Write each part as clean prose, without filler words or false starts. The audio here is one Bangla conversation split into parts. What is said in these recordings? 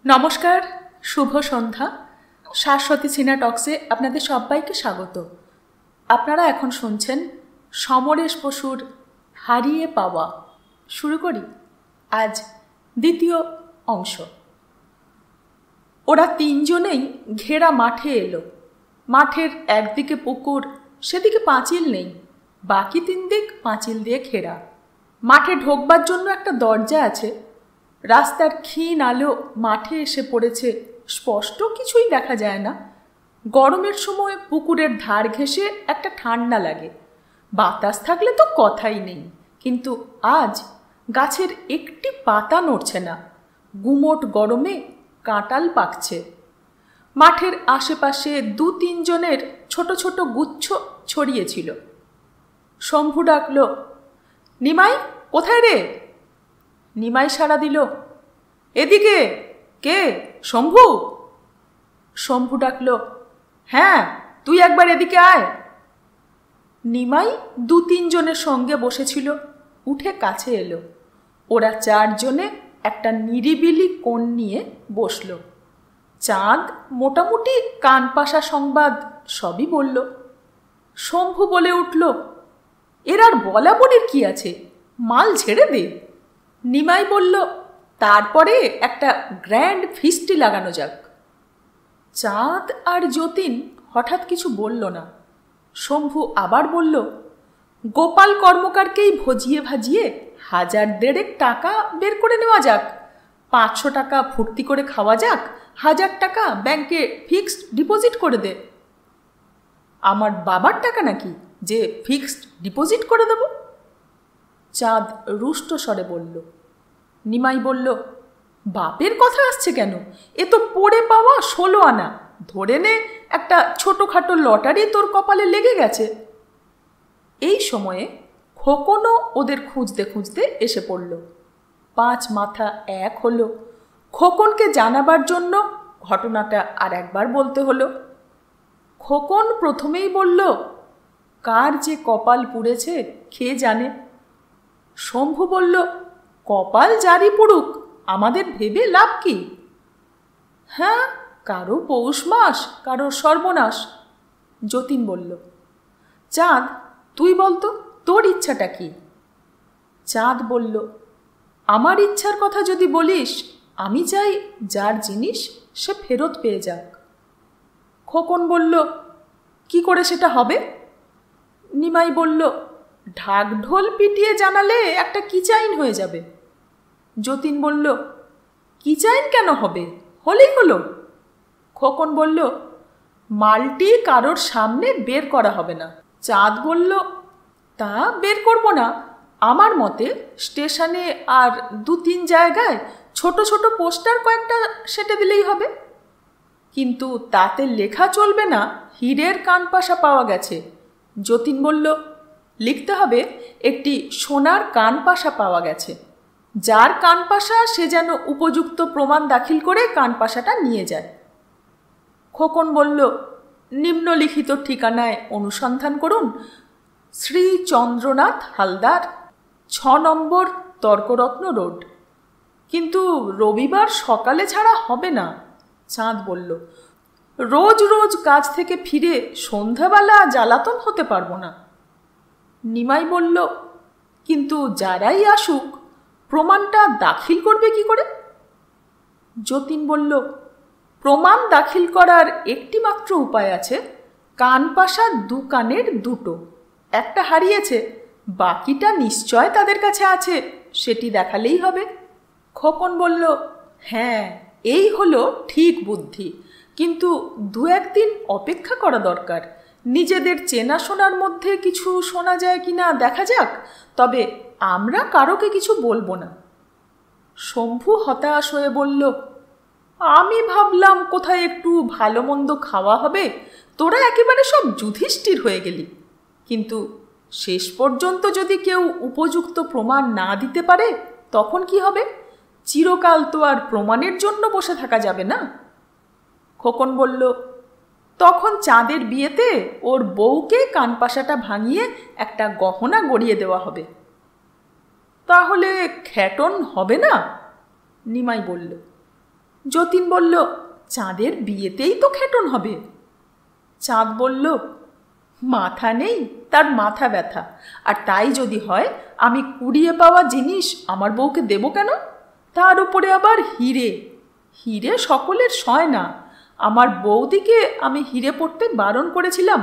নমস্কার, শুভ সন্ধ্যা। শাশ্বতী সিনা টক্সে আপনাদের সবাইকে স্বাগত। আপনারা এখন শুনছেন সমরেশ বসুর হারিয়ে পাওয়া। শুরু করি আজ দ্বিতীয় অংশ। ওরা তিনজনেই ঘেরা মাঠে এলো। মাঠের একদিকে পুকুর, সেদিকে পাঁচিল নেই, বাকি তিন দিক পাঁচিল দিয়ে ঘেরা। মাঠে ঢোকবার জন্য একটা দরজা আছে। রাস্তার ক্ষীণ আলো মাঠে এসে পড়েছে, স্পষ্ট কিছুই দেখা যায় না। গরমের সময় পুকুরের ধার ঘেঁষে একটা ঠান্ডা লাগে, বাতাস থাকলে তো কথাই নেই। কিন্তু আজ গাছের একটি পাতা নড়ছে না, গুমোট গরমে কাঁটাল পাকছে। মাঠের আশেপাশে দু তিনজনের ছোট ছোট গুচ্ছ ছড়িয়েছিল। শম্ভু ডাকল, নিমাই, কোথায় রে? নিমাই সাড়া দিল, এদিকে। কে? শম্ভু? শম্ভু ডাকল, হ্যাঁ, তুই একবার এদিকে আয়। নিমাই দু তিনজনের সঙ্গে বসেছিল, উঠে কাছে এলো। ওরা চারজনে একটা নিরিবিলি কোণ নিয়ে বসল। চাঁদ মোটামুটি কানপাশা সংবাদ সবই বলল। শম্ভু বলে উঠল, এর আর বলা বলির কি আছে, মাল ছেড়ে দে। নিমাই বলল, তারপরে একটা গ্র্যান্ড ফিস্টি লাগানো যাক। চাঁদ আর যতীন হঠাৎ কিছু বলল না। শম্ভু আবার বলল, গোপাল কর্মকারকেই ভজিয়ে ভাজিয়ে 1000 টাকা বের করে নেওয়া যাক, 500 টাকা ফুর্তি করে খাওয়া যাক, 1000 টাকা ব্যাংকে ফিক্সড ডিপোজিট করে দে। আমার বাবার টাকা নাকি যে ফিক্সড ডিপোজিট করে দেব? চাঁদ রুষ্ট স্বরে বলল। নিমাই বলল, বাপের কথা আসছে কেন? এ তো পড়ে পাওয়া 16 আনা। ধরে নে একটা ছোটোখাটো লটারি তোর কপালে লেগে গেছে। এই সময়ে খোকনও ওদের খুঁজতে খুঁজতে এসে পড়ল। 5 মাথা এক হলো। খোকনকে জানাবার জন্য ঘটনাটা আর একবার বলতে হলো। খোকন প্রথমেই বলল, কার যে কপাল পুড়েছে কে জানে। শম্ভু বলল, কপাল জারি পুড়ুক, আমাদের ভেবে লাভ কি? হ্যাঁ, কারো পৌষ মাস, কারো সর্বনাশ। যতীন বলল। চাঁদ, তুই বলতো তোর ইচ্ছাটা কি? চাঁদ বলল, আমার ইচ্ছার কথা যদি বলিস, আমি চাই যার জিনিস সে ফেরত পেয়ে যাক। খোকন বলল, কি করে সেটা হবে? নিমাই বলল, ঢাক ঢোল পিটিয়ে জানালে একটা কিচাইন হয়ে যাবে। যতীন বলল, কিচাইন কেন হবে, হলেই হলো। খোকন বলল, মালটি কারোর সামনে বের করা হবে না। চাঁদ বলল, তা বের করব না। আমার মতে স্টেশনে আর 2-3 জায়গায় ছোট ছোট পোস্টার কয়েকটা সেটে দিলেই হবে। কিন্তু তাতে লেখা চলবে না হীরের কানপাশা পাওয়া গেছে। যতীন বলল, লিখতে হবে একটি সোনার কানপাশা পাওয়া গেছে। যার কানপাশা সে যেন উপযুক্ত প্রমাণ দাখিল করে কানপাশাটা নিয়ে যায়। খোকন বলল, নিম্নলিখিত ঠিকানায় অনুসন্ধান করুন, শ্রী চন্দ্রনাথ হালদার, 6 নম্বর তর্করত্ন রোড। কিন্তু রবিবার সকালে ছাড়া হবে না। চাঁদ বলল, রোজ রোজ কাজ থেকে ফিরে সন্ধ্যাবেলা জ্বালাতন হতে পারবো না। নিমাই বলল, কিন্তু যারাই আসুক প্রমাণটা দাখিল করবে কি করে? যতীন বলল, প্রমাণ দাখিল করার একটি মাত্র উপায় আছে। কানপাশা 2 কানের দুটো, একটা হারিয়েছে, বাকিটা নিশ্চয় তাদের কাছে আছে, সেটি দেখালেই হবে। খোকন বলল, হ্যাঁ, এই হলো ঠিক বুদ্ধি, কিন্তু 2-1 দিন অপেক্ষা করা দরকার। নিজেদের চেনাশোনার মধ্যে কিছু শোনা যায় কিনা দেখা যাক, তবে আমরা কারোকে কিছু বলবো না। শম্ভু হতাশ হয়ে বলল, আমি ভাবলাম কোথায় একটু ভালো মন্দ খাওয়া হবে, তোরা একেবারে সব যুধিষ্ঠির হয়ে গেলি। কিন্তু শেষ পর্যন্ত যদি কেউ উপযুক্ত প্রমাণ না দিতে পারে তখন কি হবে? চিরকাল তো আর প্রমাণের জন্য বসে থাকা যাবে না। খোকন বলল, তখন চাঁদের বিয়েতে ওর বউকে কানপাশাটা ভাঙিয়ে একটা গহনা গড়িয়ে দেওয়া হবে। তাহলে খ্যাটন হবে না? নিমাই বলল। যতীন বলল, চাঁদের বিয়েতেই তো খেটন হবে। চাঁদ বলল, মাথা নেই তার মাথা ব্যথা, আর তাই যদি হয় আমি কুড়িয়ে পাওয়া জিনিস আমার বউকে দেব কেন? তার উপরে আবার হিরে। হিরে সকলের সয় না। আমার বৌদিকে আমি হিরে পড়তে বারণ করেছিলাম,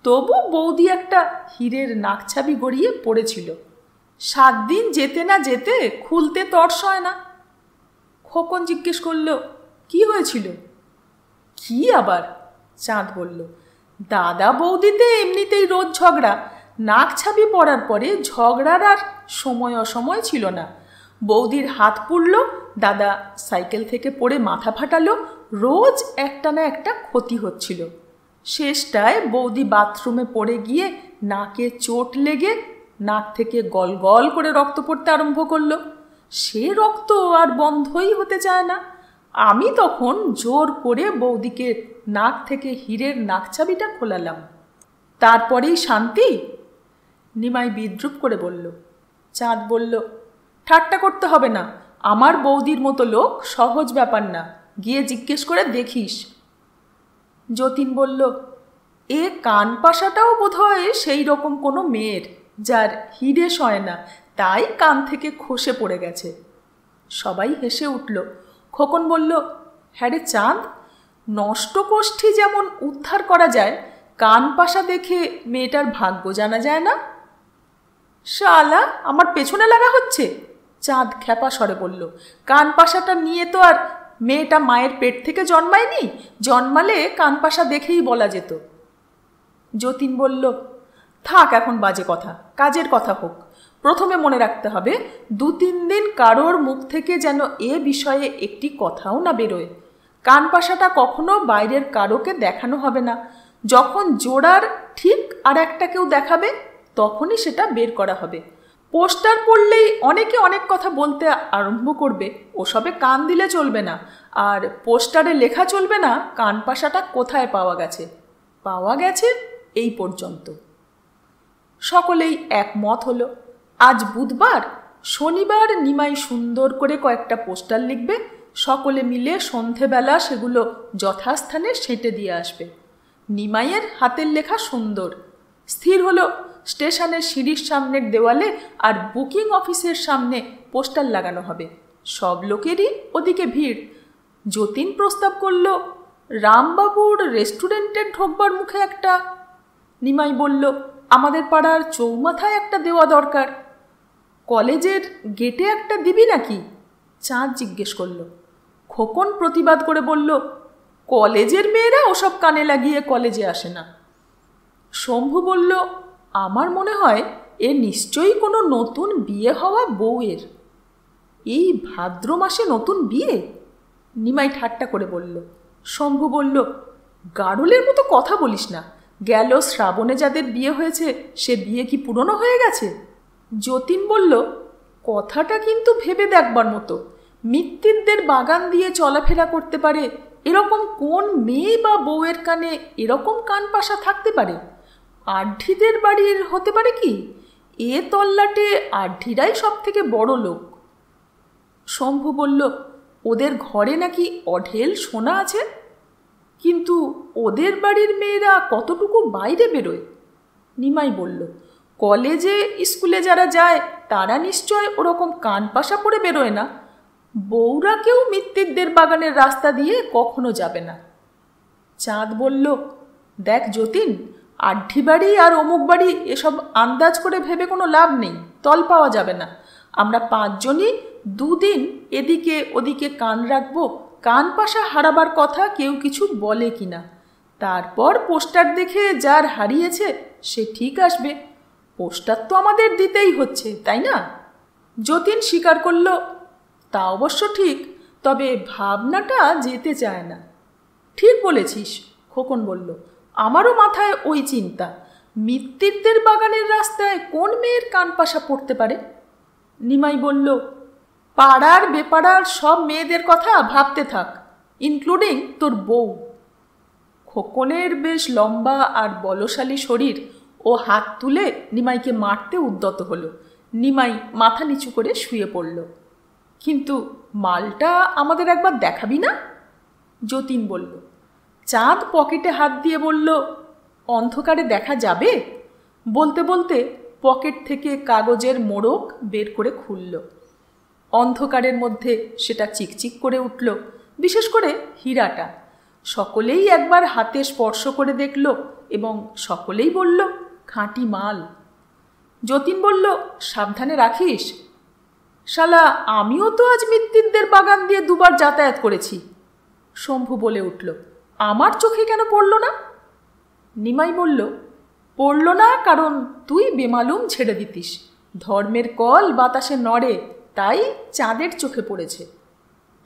তবু বৌদি একটা হীরের নাকছাবি গড়িয়ে পড়েছিল। 7 দিন যেতে না যেতে খুলতে তর সয় না। খোকন জিজ্ঞেস করল, কি হয়েছিল? কি আবার? চাঁদ বলল, দাদা বৌদিতে এমনিতেই রোজ ঝগড়া। নাকছাবি পড়ার পরে ঝগড়ার আর সময় অসময় ছিল না। বৌদির হাত পুড়ল, দাদা সাইকেল থেকে পড়ে মাথা ফাটালো, রোজ একটা না একটা ক্ষতি হচ্ছিল। শেষটায় বৌদি বাথরুমে পড়ে গিয়ে নাকে চোট লেগে নাক থেকে গল গল করে রক্ত পড়তে আরম্ভ করলো। সে রক্ত আর বন্ধই হতে চায় না। আমি তখন জোর করে বৌদিকে নাক থেকে হীরের নাকছাবিটা খোলালাম। তারপরেই শান্তি? নিমাই বিদ্রুপ করে বলল। চাঁদ বলল, ঠাট্টা করতে হবে না। আমার বৌদির মতো লোক সহজ ব্যাপার না, গিয়ে জিজ্ঞেস করে দেখিস। যতীন বলল, এ কান পাশাটাও বোধহয় সেই রকম কোনো মেয়ের, যার হিরে সয় না, তাই কান থেকে খসে পড়ে গেছে। সবাই হেসে উঠল। খোকন বলল, হ্যাঁ রে চাঁদ, নষ্ট কোষ্ঠী যেমন উদ্ধার করা যায়, কান পাশা দেখে মেয়েটার ভাগ্য জানা যায় না। শালা, আমার পেছনে লাগা হচ্ছে? চাঁদ খ্যাপা স্বরে বলল, কান পাশাটা নিয়ে তো আর মেয়েটা মায়ের পেট থেকে জন্মায়নি। জন্মালে কান পাশা দেখেই বলা যেত। যতীন বলল, থাক এখন বাজে কথা, কাজের কথা হোক। প্রথমে মনে রাখতে হবে 2-3 দিন কারোর মুখ থেকে যেন এ বিষয়ে একটি কথাও না বেরোয়। কান পাশাটা কখনো বাইরের কারোকে দেখানো হবে না। যখন জোড়ার ঠিক আর একটা কেউ দেখাবে তখনই সেটা বের করা হবে। পোস্টার পড়লেই অনেকে অনেক কথা বলতে আরম্ভ করবে, ওসবে কান দিলে চলবে না। আর পোস্টারে লেখা চলবে না কান পাশাটা কোথায় পাওয়া গেছে। পাওয়া গেছে এই পর্যন্ত। সকলেই একমত হলো। আজ বুধবার, শনিবার নিমাই সুন্দর করে কয়েকটা পোস্টার লিখবে। সকলে মিলে সন্ধেবেলা সেগুলো যথাস্থানে সেঁটে দিয়ে আসবে। নিমাইয়ের হাতের লেখা সুন্দর। স্থির হলো স্টেশনের সিঁড়ির সামনের দেওয়ালে আর বুকিং অফিসের সামনে পোস্টার লাগানো হবে। সব লোকেরই ওদিকে ভিড়। যতীন প্রস্তাব করল, রামবাবুর রেস্টুরেন্টে ঢোকবার মুখে একটা। নিমাই বলল, আমাদের পাড়ার চৌমাথায় একটা দেওয়া দরকার। কলেজের গেটে একটা দিবি নাকি? চাঁদ জিজ্ঞেস করল। খোকন প্রতিবাদ করে বলল, কলেজের মেয়েরা ওসব কানে লাগিয়ে কলেজে আসে না। শম্ভু বলল, আমার মনে হয় এ নিশ্চয়ই কোনো নতুন বিয়ে হওয়া বউয়ের। এই ভাদ্র মাসে নতুন বিয়ে? নিমাই ঠাট্টা করে বলল। শম্ভু বলল, গাড়লের মতো কথা বলিস না। গেল শ্রাবণে যাদের বিয়ে হয়েছে সে বিয়ে কি পুরনো হয়ে গেছে? যতীন বলল, কথাটা কিন্তু ভেবে দেখবার মতো। মিত্তিরদের বাগান দিয়ে চলাফেরা করতে পারে এরকম কোন মেয়ে বা বউয়ের কানে এরকম কান পাশা থাকতে পারে? আঢ্যিদের বাড়ির হতে পারে কি? এ তল্লাটে আঢ্যিরাই সব থেকে বড় লোক। শম্ভু বলল, ওদের ঘরে নাকি অঢেল সোনা আছে। কিন্তু ওদের বাড়ির মেয়েরা কতটুকু বাইরে বেরোয়? নিমাই বলল, কলেজে স্কুলে যারা যায় তারা নিশ্চয় ওরকম কান পাশা পরে বেরোয় না। বউরা কেউ মিত্তিরদের বাগানের রাস্তা দিয়ে কখনো যাবে না। চাঁদ বলল, দেখ যতীন, আঢ্যি বাড়ি আর অমুক বাড়ি এসব আন্দাজ করে ভেবে কোনো লাভ নেই, তল পাওয়া যাবে না। আমরা 5 জনই 2 দিন এদিকে ওদিকে কান রাখবো, কান পাশা হারাবার কথা কেউ কিছু বলে কিনা। তারপর পোস্টার দেখে যার হারিয়েছে সে ঠিক আসবে। পোস্টার তো আমাদের দিতেই হচ্ছে, তাই না? যতীন স্বীকার করল, তা অবশ্য ঠিক, তবে ভাবনাটা যেতে চায় না। ঠিক বলেছিস, খোকন বলল, আমারও মাথায় ওই চিন্তা। মিত্তিরদের বাগানের রাস্তায় কোন মেয়ের কান পাশা পড়তে পারে? নিমাই বলল, পাড়ার বেপাড়ার সব মেয়েদের কথা ভাবতে থাক, ইনক্লুডিং তোর বউ। খোকনের বেশ লম্বা আর বলশালী শরীর। ও হাত তুলে নিমাইকে মারতে উদ্যত হলো। নিমাই মাথা নিচু করে শুয়ে পড়ল। কিন্তু মালটা আমাদের একবার দেখাবি না? যতীন বলল। চাঁদ পকেটে হাত দিয়ে বলল, অন্ধকারে দেখা যাবে? বলতে বলতে পকেট থেকে কাগজের মোড়ক বের করে খুলল। অন্ধকারের মধ্যে সেটা চিকচিক করে উঠল, বিশেষ করে হীরাটা। সকলেই একবার হাতে স্পর্শ করে দেখল এবং সকলেই বলল, খাঁটি মাল। যতীন বলল, সাবধানে রাখিস। শালা, আমিও তো আজ মৃত্যুদের বাগান দিয়ে দুবার যাতায়াত করেছি। শম্ভু বলে উঠল, আমার চোখে কেন পড়ল না? নিমাই বলল, পড়ল না কারণ তুই বেমালুম ছেড়ে দিতিস। ধর্মের কল বাতাসে নড়ে, তাই চাঁদের চোখে পড়েছে।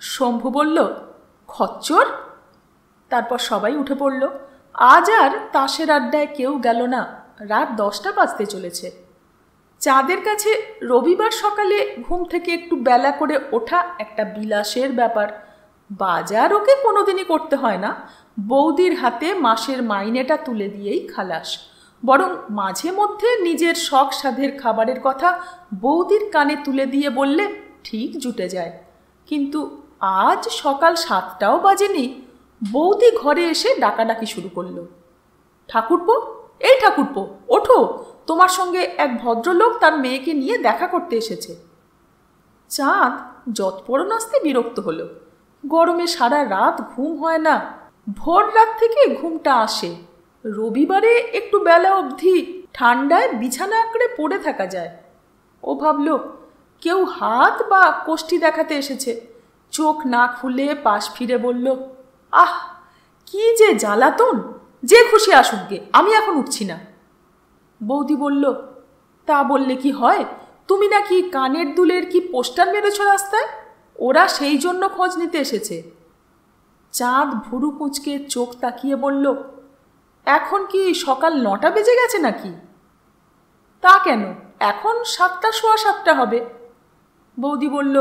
শম্ভু বলল, খচ্চর। তারপর সবাই উঠে পড়ল। আজ আর তাসের আড্ডায় কেউ গেল না। রাত 10টা বাজতে চলেছে। চাঁদের কাছে রবিবার সকালে ঘুম থেকে একটু বেলা করে ওঠা একটা বিলাসের ব্যাপার। বাজার ওকে কোনোদিনই করতে হয় না। বৌদির হাতে মাসের মাইনেটা তুলে দিয়েই খালাস। বরং মাঝে মধ্যে নিজের শখ সাধের খাবারের কথা বৌদির কানে তুলে দিয়ে বললে ঠিক জুটে যায়। কিন্তু আজ সকাল 7টাও বাজেনি, বৌদি ঘরে এসে ডাকাডাকি শুরু করলো। ঠাকুরপো, এই ঠাকুরপো, ওঠো, তোমার সঙ্গে এক ভদ্রলোক তার মেয়েকে নিয়ে দেখা করতে এসেছে। চাঁদ যৎপরনাস্তে বিরক্ত হলো। গরমে সারা রাত ঘুম হয় না, ভোর রাত থেকে ঘুমটা আসে। রবিবারে একটু বেলা অবধি ঠান্ডায় বিছানা আঁকড়ে পড়ে থাকা যায়। ও ভাবল কেউ হাত বা কোষ্ঠী দেখাতে এসেছে। চোখ না খুলে পাশ ফিরে বলল, আহ, কি যে জ্বালাতন! যে খুশি আসুক গে, আমি এখন উঠছি না। বৌদি বলল, তা বললে কি হয়? তুমি নাকি কানের দুলের কি পোস্টার মেরেছ রাস্তায়? ওরা সেই জন্য খোঁজ নিতে এসেছে। চাঁদ ভুরু কুঁচকে চোখ তাকিয়ে বলল, এখন কি সকাল 9টা বেজে গেছে নাকি? তা কেন, এখন 7টা সোয়া 7টা হবে। বৌদি বলল,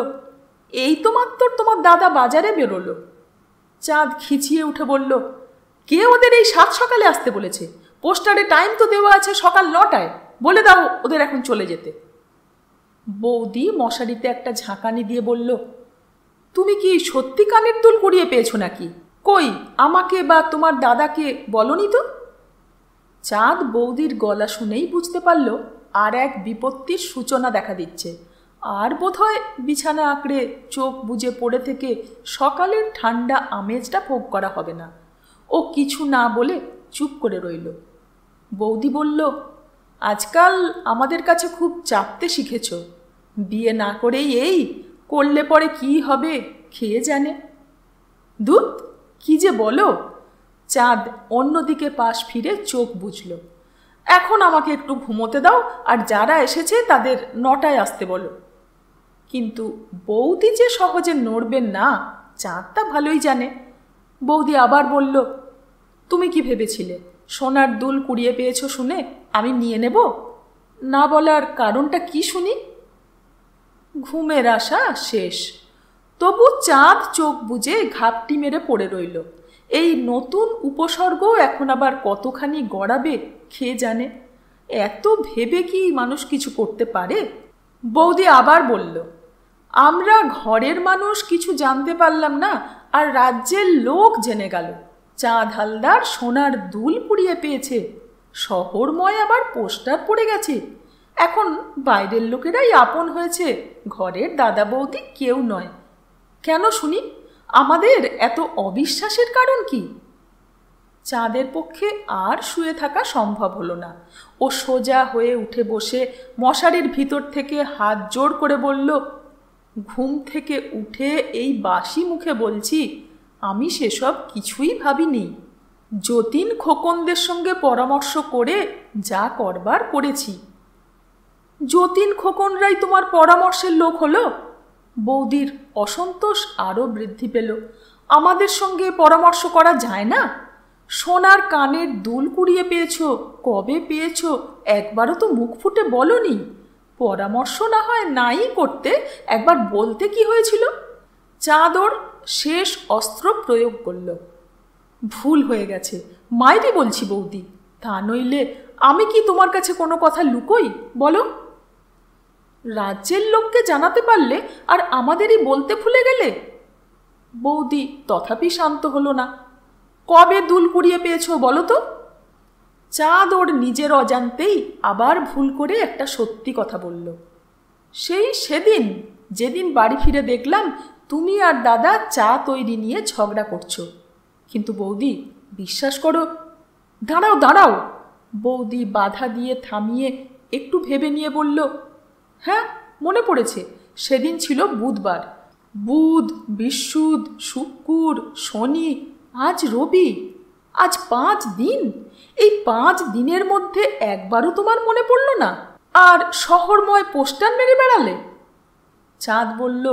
এই তো মাত্র তোমার দাদা বাজারে বেরোলো। চাঁদ খিচিয়ে উঠে বলল, কে ওদের এই 7 সকালে আসতে বলেছে? পোস্টারে টাইম তো দেওয়া আছে সকাল 9টায়। বলে দাও ওদের এখন চলে যেতে। বৌদি মশারিতে একটা ঝাঁকানি দিয়ে বলল, তুমি কি সত্যি কানের দুল কুড়িয়ে পেয়েছো নাকি? কই, আমাকে বা তোমার দাদাকে বলনি তো? চাঁদ বৌদির গলা শুনেই বুঝতে পারল আর এক বিপত্তির সূচনা দেখা দিচ্ছে। আর বোধহয় বিছানা আঁকড়ে চোখ বুজে পড়ে থেকে সকালের ঠান্ডা আমেজটা ভোগ করা হবে না। ও কিছু না বলে চুপ করে রইল। বৌদি বলল, আজকাল আমাদের কাছে খুব চাপতে শিখেছ। বিয়ে না করেই এই করলে পরে কি হবে খেয়ে জানে। দুধ, কি যে বলো! চাঁদ অন্যদিকে পাশ ফিরে চোখ বুঝল। এখন আমাকে একটু ঘুমোতে দাও, আর যারা এসেছে তাদের 9টায় আসতে বলো। কিন্তু বৌদি যে সহজে নড়বেন না, চাঁদ তা ভালোই জানে। বৌদি আবার বলল, তুমি কি ভেবেছিলে সোনার দুল কুড়িয়ে পেয়েছো শুনে আমি নিয়ে নেব? না বলার কারণটা কি শুনি? ঘুমের আশা শেষ। তবু চাঁদ চোখ বুজে ঘাপটি মেরে পড়ে রইল। এই নতুন উপসর্গ এখন আবার কতখানি গড়াবে খেয়ে জানে। এত ভেবে কি মানুষ কিছু করতে পারে? বৌদি আবার বলল, আমরা ঘরের মানুষ কিছু জানতে পারলাম না, আর রাজ্যের লোক জেনে গেল চাঁদ হালদার সোনার দুল কুড়িয়ে পেয়েছে। শহরময় আবার পোস্টার পড়ে গেছে। এখন বাইরের লোকেরাই আপন হয়েছে, ঘরের দাদা বৌদি কেউ নয়। কেন শুনি, আমাদের এত অবিশ্বাসের কারণ কি? চাঁদের পক্ষে আর শুয়ে থাকা সম্ভব হলো না। ও সোজা হয়ে উঠে বসে মশারির ভিতর থেকে হাত জোড় করে বলল, ঘুম থেকে উঠে এই বাসি মুখে বলছি, আমি সেসব কিছুই ভাবিনি। যতীন খোকনদের সঙ্গে পরামর্শ করে যা করবার করেছি। যতীন খোকনরাই তোমার পরামর্শের লোক হলো? বৌদির অসন্তোষ আরও বৃদ্ধি পেল। আমাদের সঙ্গে পরামর্শ করা যায় না? সোনার কানের দুল কুড়িয়ে পেয়েছো, কবে পেয়েছো একবারও তো মুখ ফুটে বলনি। পরামর্শ না হয় নাই করতে, একবার বলতে কি হয়েছিল? চাঁদ ওর শেষ অস্ত্র প্রয়োগ করল। ভুল হয়ে গেছে, মাইরি বলছি বৌদি। তা নইলে আমি কি তোমার কাছে কোনো কথা লুকোই বলো? রাজ্যের লোককে জানাতে পারলে আর আমাদেরই বলতে ভুলে গেলে। বৌদি তথাপি শান্ত হলো না। কবে দুল কুড়িয়ে পেয়েছো বলো তো? চাঁদ ওর নিজের অজান্তেই আবার ভুল করে একটা সত্যি কথা বলল। সেই সেদিন, যেদিন বাড়ি ফিরে দেখলাম তুমি আর দাদা চা তৈরি নিয়ে ঝগড়া করছো। কিন্তু বৌদি বিশ্বাস করো। দাঁড়াও দাঁড়াও, বৌদি বাধা দিয়ে থামিয়ে একটু ভেবে নিয়ে বলল, হ্যাঁ মনে পড়েছে, সেদিন ছিল বুধবার। বুধ, বৃহস্পতি, শুক্র, শনি, আজ রবি। আজ 5 দিন। এই 5 দিনের মধ্যে একবারও তোমার মনে পড়ল না, আর শহরময় পোস্টার মেরে বেড়ালে। চাঁদ বলল,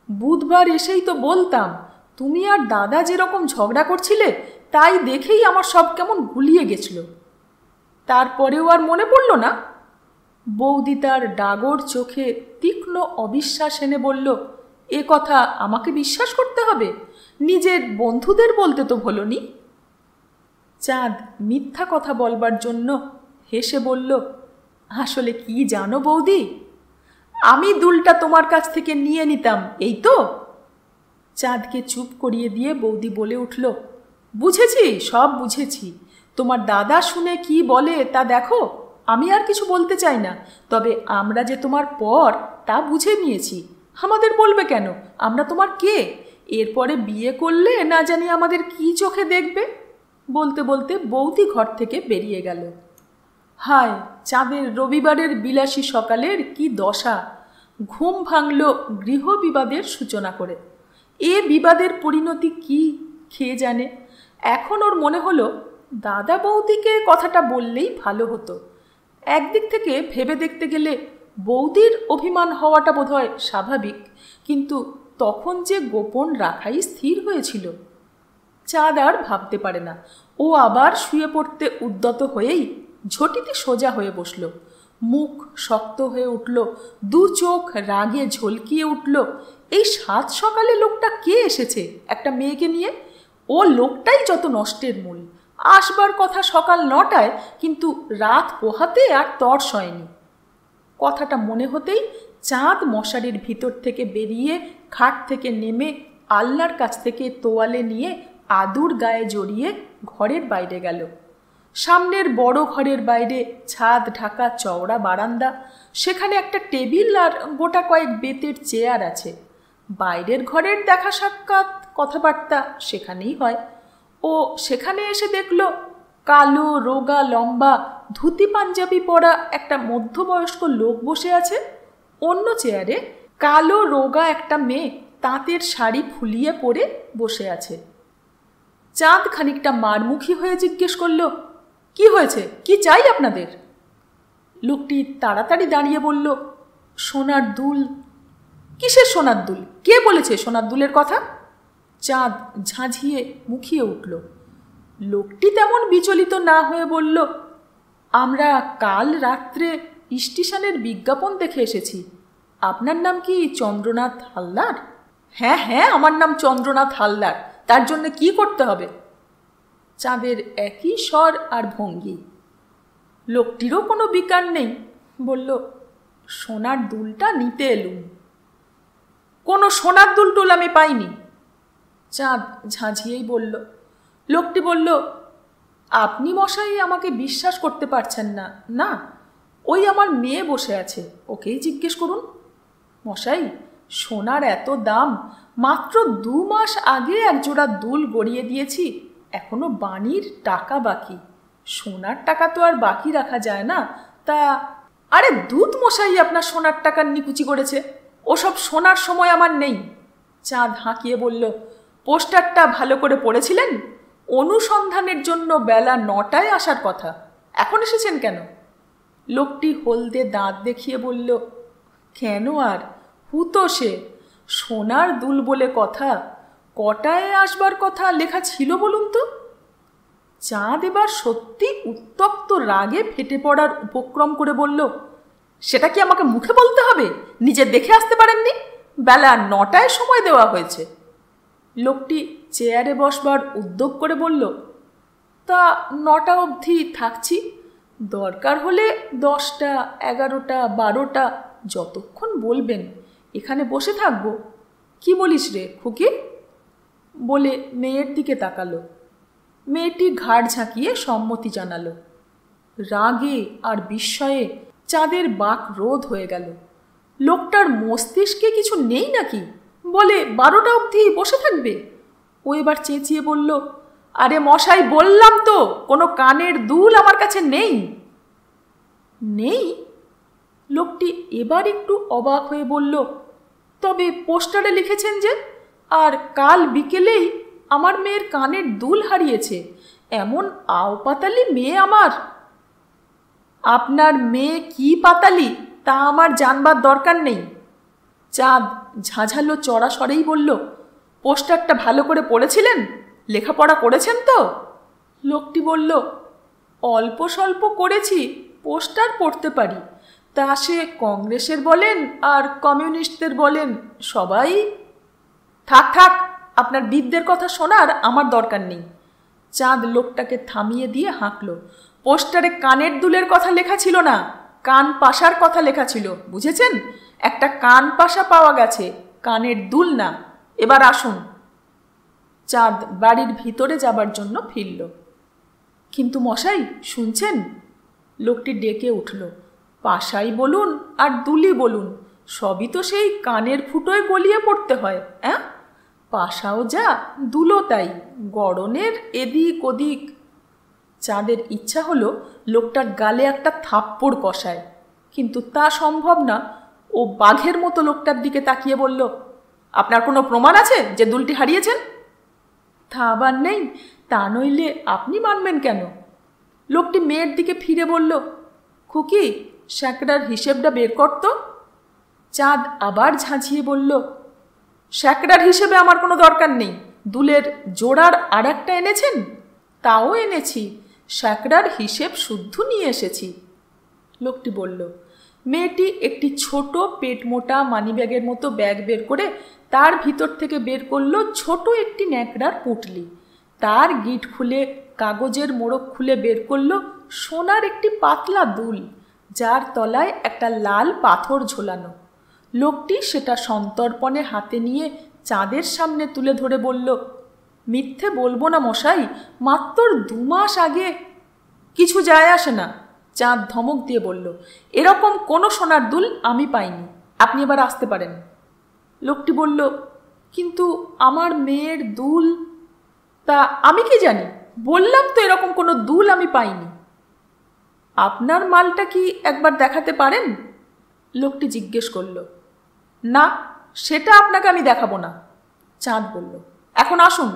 বুধবার এসেই তো বলতাম, তুমি আর দাদা যেরকম ঝগড়া করছিলে তাই দেখেই আমার সব কেমন গুলিয়ে গেছিল। তারপরেও আর মনে পড়ল না? বৌদি তার ডাগর চোখে তীক্ষ্ণ অবিশ্বাস এনে বলল, এ কথা আমাকে বিশ্বাস করতে হবে? নিজের বন্ধুদের বলতে তো ভোলনি। চাঁদ মিথ্যা কথা বলবার জন্য হেসে বলল, আসলে কি জানো বৌদি, আমি দুলটা তোমার কাছ থেকে নিয়ে নিতাম, এই তো। চাঁদকে চুপ করিয়ে দিয়ে বৌদি বলে উঠল, বুঝেছি, সব বুঝেছি। তোমার দাদা শুনে কি বলে তা দেখো। আমি আর কিছু বলতে চাই না, তবে আমরা যে তোমার পর তা বুঝে নিয়েছি। আমাদের বলবে কেন? আমরা তোমার কে? এরপরে বিয়ে করলে না জানি আমাদের কি চোখে দেখবে। বলতে বলতে বৌদি ঘর থেকে বেরিয়ে গেল। হায়, চাঁদের রবিবারের বিলাসী সকালের কি দশা! ঘুম ভাঙল গৃহবিবাদের সূচনা করে। এ বিবাদের পরিণতি কি খেয়ে জানে। এখন ওর মনে হলো দাদা বৌদিকে কথাটা বললেই ভালো হতো। একদিক থেকে ভেবে দেখতে গেলে বৌদির অভিমান হওয়াটা বোধহয় স্বাভাবিক, কিন্তু তখন যে গোপন রাখাই স্থির হয়েছিল। চাঁদ আর ভাবতে পারে না। ও আবার শুয়ে পড়তে উদ্যত হয়েই ঝটিতে সোজা হয়ে বসল। মুখ শক্ত হয়ে উঠল, 2 চোখ রাগে ঝলকিয়ে উঠল। এই 7 সকালে লোকটা কে এসেছে একটা মেয়েকে নিয়ে? ও লোকটাই যত নষ্টের মূল। আসবার কথা সকাল 9টায়, কিন্তু রাত পোহাতে আর তর সয়নি। কথাটা মনে হতেই চাঁদ মশারির ভিতর থেকে বেরিয়ে খাট থেকে নেমে আলনার কাছ থেকে তোয়ালে নিয়ে আদুর গায়ে জড়িয়ে ঘরের বাইরে গেল। সামনের বড় ঘরের বাইরে ছাদ ঢাকা চওড়া বারান্দা, সেখানে একটা টেবিল আর গোটা কয়েক বেতের চেয়ার আছে। বাইরের ঘরের দেখা সাক্ষাৎ কথাবার্তা সেখানেই হয়। ও সেখানে এসে দেখল কালো রোগা লম্বা ধুতি পাঞ্জাবি পরা একটা মধ্যবয়স্ক লোক বসে আছে। অন্য চেয়ারে কালো রোগা একটা মেয়ে তাঁতের শাড়ি ফুলিয়ে পরে বসে আছে। চাঁদ খানিকটা মারমুখী হয়ে জিজ্ঞেস করল, কি হয়েছে, কি চাই আপনাদের? লোকটি তাড়াতাড়ি দাঁড়িয়ে বলল, সোনার দুল। কিসের সোনার দুল? কে বলেছে সোনার দুলের কথা? চাঁদ ঝাঁঝিয়ে মুখিয়ে উঠল। লোকটি তেমন বিচলিত না হয়ে বলল, আমরা কাল রাত্রে স্টেশনের বিজ্ঞাপন দেখে এসেছি। আপনার নাম কি চন্দ্রনাথ হালদার? হ্যাঁ হ্যাঁ, আমার নাম চন্দ্রনাথ হালদার। তার জন্য কি করতে হবে? চাঁদের একই স্বর আর ভঙ্গি। লোকটিরও কোনো বিকার নেই, বলল, সোনার দুলটা নিতে এলুম। কোনো সোনার দুল টুল আমি পাইনি। চাঁদ ঝাঁঝিয়েই বলল। লোকটি বলল, আপনি মশাই আমাকে বিশ্বাস করতে পারছেন না? না, ওই আমার মেয়ে বসে আছে, ওকেই জিজ্ঞেস করুন। মশাই, সোনার এত দাম, মাত্র 2 মাস আগে একজোড়া দুল গড়িয়ে দিয়েছি, এখনো বাণীর টাকা বাকি। সোনার টাকা তো আর বাকি রাখা যায় না। তা আরে দুধ মশাই আপনার সোনার টাকার নিকুচি করেছে, ওসব শোনার সময় আমার নেই। চাঁদ হাঁকিয়ে বলল, পোস্টারটা ভালো করে পড়েছিলেন? অনুসন্ধানের জন্য বেলা 9টায় আসার কথা, এখন এসেছেন কেন? লোকটি হলদে দাঁত দেখিয়ে বলল, কেন আর, হুতো সে, সোনার দুল বলে কথা, কটায় আসবার কথা লেখা ছিল বলুন তো? চাঁদ এবার সত্যি উত্তপ্ত রাগে ফেটে পড়ার উপক্রম করে বলল, সেটা কি আমাকে মুখে বলতে হবে? নিজে দেখে আসতে পারেননি? বেলা 9টায় সময় দেওয়া হয়েছে। লোকটি চেয়ারে বসবার উদ্যোগ করে বলল, তা 9টা অবধি থাকছি, দরকার হলে 10টা, 11টা, 12টা, যতক্ষণ বলবেন। এখানে বসে থাকবো। কি বলিস রে খুকি? বলে মেয়ের দিকে তাকালো। মেয়েটি ঘাড় ঝাঁকিয়ে সম্মতি জানালো। রাগে আর বিস্ময়ে চাঁদের বাক রোধ হয়ে গেল। লোকটার মস্তিষ্কে কিছু নেই নাকি? বলে 12টা অবধি বসে থাকবে। ও এবার চেঁচিয়ে বলল, আরে মশাই, বললাম তো কোনো কানের দুল আমার কাছে নেই। নেই? লোকটি এবার একটু অবাক হয়ে বলল, তবে পোস্টারে লিখেছেন যে, আর কাল বিকেলেই আমার মেয়ের কানের দুল হারিয়েছে। এমন আওপাতালি মেয়ে আমার। আপনার মেয়ে কি পাতালি তা আমার জানবার দরকার নেই। চাঁদ ঝাঁঝালো চড়া স্বরেই বলল, পোস্টারটা ভালো করে পড়েছিলেন? লেখাপড়া করেছেন তো? লোকটি বলল, অল্প স্বল্প করেছি, পোস্টার পড়তে পারি। তা সে কংগ্রেসের বলেন আর কমিউনিস্টদের বলেন, সবাই। থাক থাক, আপনার বিদ্যের কথা শোনার আমার দরকার নেই। চাঁদ লোকটাকে থামিয়ে দিয়ে হাঁকল। পোস্টারে কানের দুলের কথা লেখা ছিল না, কান পাশার কথা লেখা ছিল, বুঝেছেন? একটা কান পাশা পাওয়া গেছে, কানের দুল না। এবার আসুন। চাঁদ বাড়ির ভিতরে যাবার জন্য ফিরল। কিন্তু মশাই, শুনছেন? লোকটি ডেকে উঠল। পাশাই বলুন আর দুলি বলুন, সবই তো সেই কানের ফুটোয় গলিয়ে পড়তে হয়। হ্যাঁ, পাশাও যা, দুলো তাই, গড়নের এদিক ওদিক। চাঁদের ইচ্ছা হলো লোকটার গালে একটা থাপ্পড় কষায়, কিন্তু তা সম্ভব না। ও বাঘের মতো লোকটার দিকে তাকিয়ে বলল, আপনার কোনো প্রমাণ আছে যে দুলটি হারিয়েছেন? তা আবার নেই, তা নইলে আপনি মানবেন কেন? লোকটি মেয়ের দিকে ফিরে বলল, খুকি, স্যাকরার হিসেবটা বের করতো। চাঁদ আবার ঝাঁঝিয়ে বলল, স্যাকরার হিসেবে আমার কোনো দরকার নেই। দুলের জোড়ার আর একটা এনেছেন? তাও এনেছি, স্যাকরার হিসেব শুদ্ধ নিয়ে এসেছি। লোকটি বলল। মেয়েটি একটি ছোট পেট মোটা মানিব্যাগের মতো ব্যাগ বের করে তার ভিতর থেকে বের করলো ছোট একটি ন্যাকড়ার পুঁটলি। তার গিট খুলে কাগজের মোড়ক খুলে বের করলো সোনার একটি পাতলা দুল, যার তলায় একটা লাল পাথর ঝোলানো। লোকটি সেটা সন্তর্পণে হাতে নিয়ে চাঁদের সামনে তুলে ধরে বলল, মিথ্যে বলবো না মশাই, মাত্র 2 মাস আগে। কিছু যায় আসে না, চাঁদ ধমক দিয়ে বলল, এরকম কোনো সোনার দুল আমি পাইনি। আপনি এবার আসতে পারেন। লোকটি বলল, কিন্তু আমার মেয়ের দুল। তা আমি কি জানি? বললাম তো এরকম কোনো দুল আমি পাইনি। আপনার মালটা কি একবার দেখাতে পারেন? লোকটি জিজ্ঞেস করল। না, সেটা আপনাকে আমি দেখাবো না। চাঁদ বলল, এখন আসুন।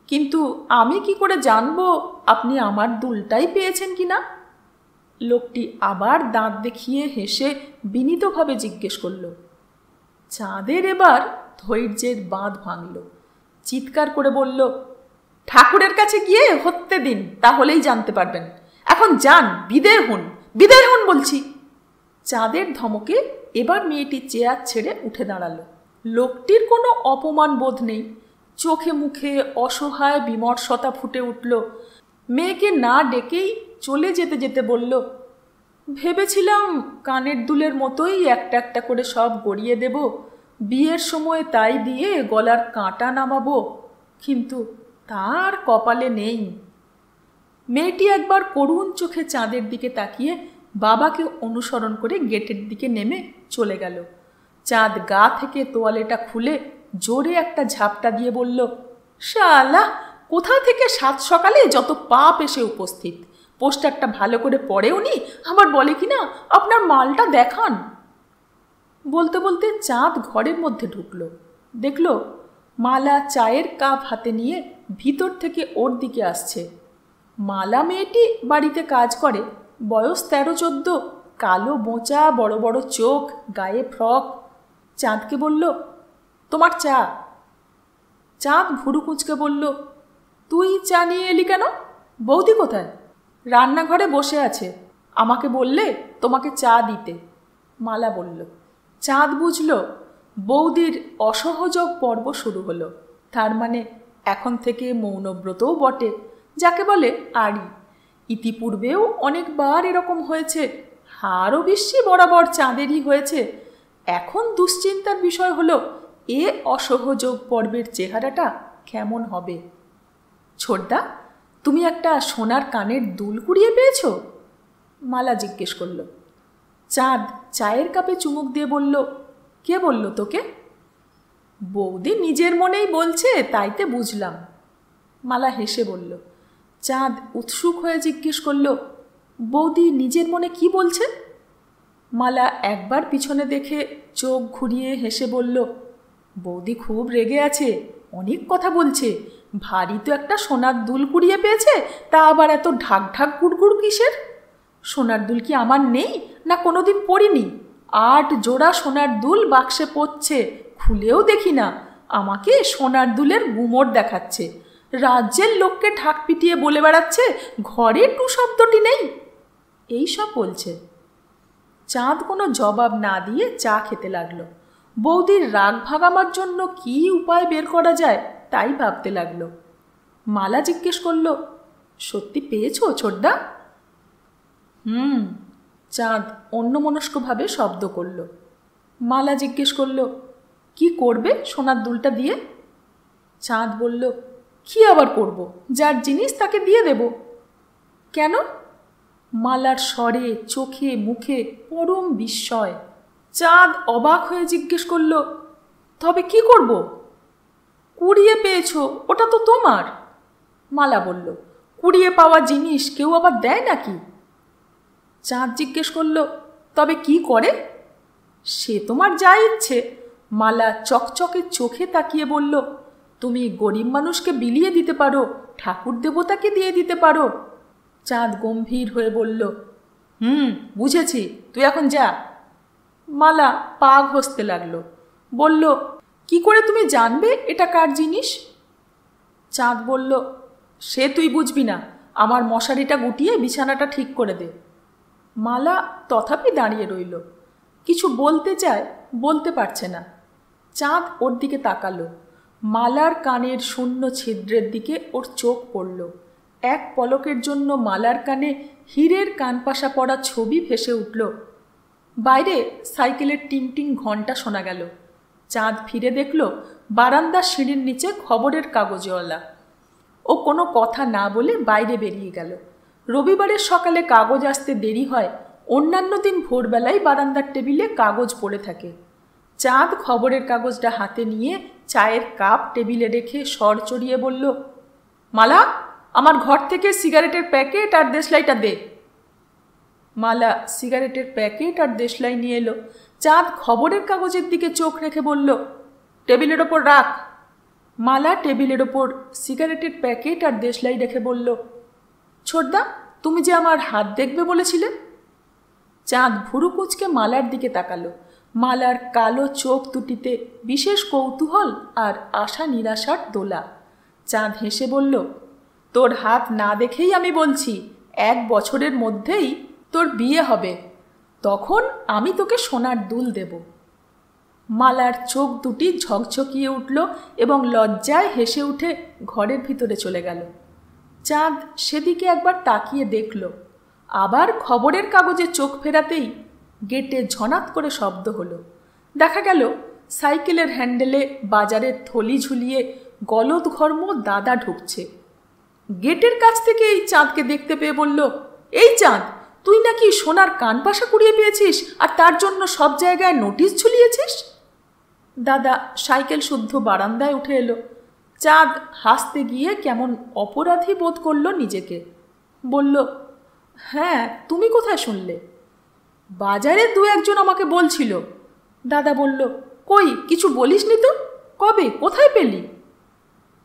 কিন্তু আমি কি করে জানবো আপনি আমার দুলটাই পেয়েছেন কিনা? লোকটি আবার দাঁত দেখিয়ে হেসে বিনীতভাবে জিজ্ঞেস করল। চাঁদের এবার ধৈর্যের বাঁধ ভাঙল। চিৎকার করে বলল, ঠাকুরের কাছে গিয়ে হত্যে দিন, তাহলেই জানতে পারবেন। এখন যান, বিদেয় হন, বিদেয় হন বলছি। চাঁদের ধমকে এবার মেয়েটি চেয়ার ছেড়ে উঠে দাঁড়ালো। লোকটির কোনো অপমান বোধ নেই, চোখে মুখে অসহায় বিমর্ষতা ফুটে উঠল। মেয়েকে না ডেকেই চলে যেতে যেতে বলল, ভেবেছিলাম কানের দুলের মতোই একটা একটা করে সব গড়িয়ে দেব, বিয়ের সময় তাই দিয়ে গলার কাঁটা নামাবো, কিন্তু তার কপালে নেই। মেয়েটি একবার করুণ চোখে চাঁদের দিকে তাকিয়ে বাবাকে অনুসরণ করে গেটের দিকে নেমে চলে গেল। চাঁদ গা থেকে তোয়ালেটা খুলে জোরে একটা ঝাপটা দিয়ে বলল, শালা, কোথা থেকে 7 সকালে যত পাপ এসে উপস্থিত। পোস্টারটা ভালো করে পড়েও নি, আবার বলে কিনা আপনার মালটা দেখান। বলতে বলতে চাঁদ ঘরের মধ্যে ঢুকলো। দেখল মালা চায়ের কাপ হাতে নিয়ে ভিতর থেকে ওর দিকে আসছে। মালা মেয়েটি বাড়িতে কাজ করে, বয়স 13-14, কালো বোঁচা, বড় বড় চোখ, গায়ে ফ্রক। চাঁদকে বলল, তোমার চা। চাঁদ ভুরু কুঁচকে বলল, তুই চা নিয়ে এলি কেন? বৌদি কোথায়? রান্নাঘরে বসে আছে, আমাকে বললে তোমাকে চা দিতে। মালা বলল। চাঁদ বুঝল বৌদির অসহযোগ পর্ব শুরু হলো। তার মানে এখন থেকে মৌনব্রতও বটে, যাকে বলে আড়ি। ইতিপূর্বেও অনেকবার এরকম হয়েছে, হাড়ও বিশ্বে বরাবর চাঁদেরই হয়েছে। এখন দুশ্চিন্তার বিষয় হলো এ অসহযোগ পর্বের চেহারাটা কেমন হবে। ছোটদা, তুমি একটা সোনার কানের দুল কুড়িয়ে পেয়েছ? মালা জিজ্ঞেস করল। চাঁদ চায়ের কাপে চুমুক দিয়ে বলল, কে বলল তোকে? বৌদি নিজের মনেই বলছে, তাইতে বুঝলাম। মালা হেসে বলল। চাঁদ উৎসুক হয়ে জিজ্ঞেস করল, বৌদি নিজের মনে কি বলছে? মালা একবার পিছনে দেখে চোখ ঘুরিয়ে হেসে বলল, বৌদি খুব রেগে আছে, অনেক কথা বলছে। ভারী তো একটা সোনার দুল কুড়িয়ে পেয়েছে, তা আবার এত ঢাক ঢাক গুড়গুড় কিসের? সোনার দুল কি আমার নেই, না কোনোদিন পরিনি? 8 জোড়া সোনার দুল বাক্সে পড়ছে, খুলেও দেখি না। আমাকে সোনার দুলের গুমর দেখাচ্ছে। রাজ্যের লোককে ঢাক পিটিয়ে বলে বেড়াচ্ছে ঘরে টু শব্দটি নেই। এই সব বলছে। চাঁদ কোনো জবাব না দিয়ে চা খেতে লাগলো। বৌদির রাগ ভাগাবার জন্য কি উপায় বের করা যায় তাই ভাবতে লাগলো। মালা জিজ্ঞেস করল, সত্যি পেয়েছো ছোটদা? চাঁদ অন্যমনস্কভাবে শব্দ করল। মালা জিজ্ঞেস করল, কি করবে সোনার দুলটা দিয়ে? চাঁদ বলল, কি আবার করব, যার জিনিস তাকে দিয়ে দেব। কেন? মালার স্বরে, চোখে, মুখে পরম বিস্ময়। চাঁদ অবাক হয়ে জিজ্ঞেস করল, তবে কি করব? কুড়িয়ে পেয়েছ, ওটা তো তোমার। মালা বলল, কুড়িয়ে পাওয়া জিনিস কেউ আবার দেয় নাকি? চাঁদ জিজ্ঞেস করল, তবে কি করে? সে তোমার যা ইচ্ছে। মালা চকচকে চোখে তাকিয়ে বলল, তুমি গরিব মানুষকে বিলিয়ে দিতে পারো, ঠাকুর দেবতাকে দিয়ে দিতে পারো। চাঁদ গম্ভীর হয়ে বলল, বুঝেছি, তুই এখন যা। মালা পা ঘষতে লাগলো। বলল, কি করে তুমি জানবে এটা কার জিনিস? চাঁদ বলল, সে তুই বুঝবি না, আমার মশারিটা গুটিয়ে বিছানাটা ঠিক করে দে। মালা তথাপি দাঁড়িয়ে রইল। কিছু বলতে চায়, বলতে পারছে না। চাঁদ ওর দিকে তাকালো। মালার কানের শূন্য ছিদ্রের দিকে ওর চোখ পড়ল। এক পলকের জন্য মালার কানে হীরের কানপাশা পড়া ছবি ভেসে উঠল। বাইরে সাইকেলের টিংটিং ঘণ্টা শোনা গেল। চাঁদ ফিরে দেখল বারান্দার সিঁড়ির নিচে খবরের কাগজওয়ালা। ও কোনো কথা না বলে বাইরে বেরিয়ে গেল। রবিবারের সকালে কাগজ আসতে দেরি হয়, অন্যান্য দিন ভোরবেলায় বারান্দার টেবিলে কাগজ পড়ে থাকে। চাঁদ খবরের কাগজটা হাতে নিয়ে চায়ের কাপ টেবিলে রেখে স্বর চড়িয়ে বলল, মালা, আমার ঘর থেকে সিগারেটের প্যাকেট আর দেশলাইটা দে। মালা সিগারেটের প্যাকেট আর দেশলাই নিয়ে এলো। চাঁদ খবরের কাগজের দিকে চোখ রেখে বলল, টেবিলের ওপর রাখ। মালা টেবিলের ওপর সিগারেটের প্যাকেট আর দেশলাই রেখে বলল, ছোটদা, তুমি যে আমার হাত দেখবে বলেছিলে। চাঁদ ভুরু কুঁচকে মালার দিকে তাকালো। মালার কালো চোখ দুটিতে বিশেষ কৌতূহল আর আশা নিরাশার দোলা। চাঁদ হেসে বলল, তোর হাত না দেখেই আমি বলছি, 1 বছরের মধ্যেই তোর বিয়ে হবে, তখন আমি তোকে সোনার দুল দেব। মালার চোখ দুটি ঝকঝকিয়ে উঠল এবং লজ্জায় হেসে উঠে ঘরের ভিতরে চলে গেল। চাঁদ সেদিকে একবার তাকিয়ে দেখল। আবার খবরের কাগজে চোখ ফেরাতেই গেটে ঝনাত করে শব্দ হলো। দেখা গেল সাইকেলের হ্যান্ডেলে বাজারের থলি ঝুলিয়ে গলদঘর্ম দাদা ঢুকছে। গেটের কাছ থেকে এই চাঁদকে দেখতে পেয়ে বলল, এই চাঁদ, তুই নাকি সোনার কানপাশা কুড়িয়ে পেয়েছিস আর তার জন্য সব জায়গায় নোটিশ ঝুলিয়েছিস? দাদা সাইকেল শুদ্ধ বারান্দায় উঠে এলো। চাঁদ হাসতে গিয়ে কেমন অপরাধী বোধ করল নিজেকে। বলল, হ্যাঁ, তুমি কোথায় শুনলে? বাজারে 2-1 জন আমাকে বলছিল। দাদা বলল, কই, কিছু বলিসনি তো? কবে, কোথায় পেলি?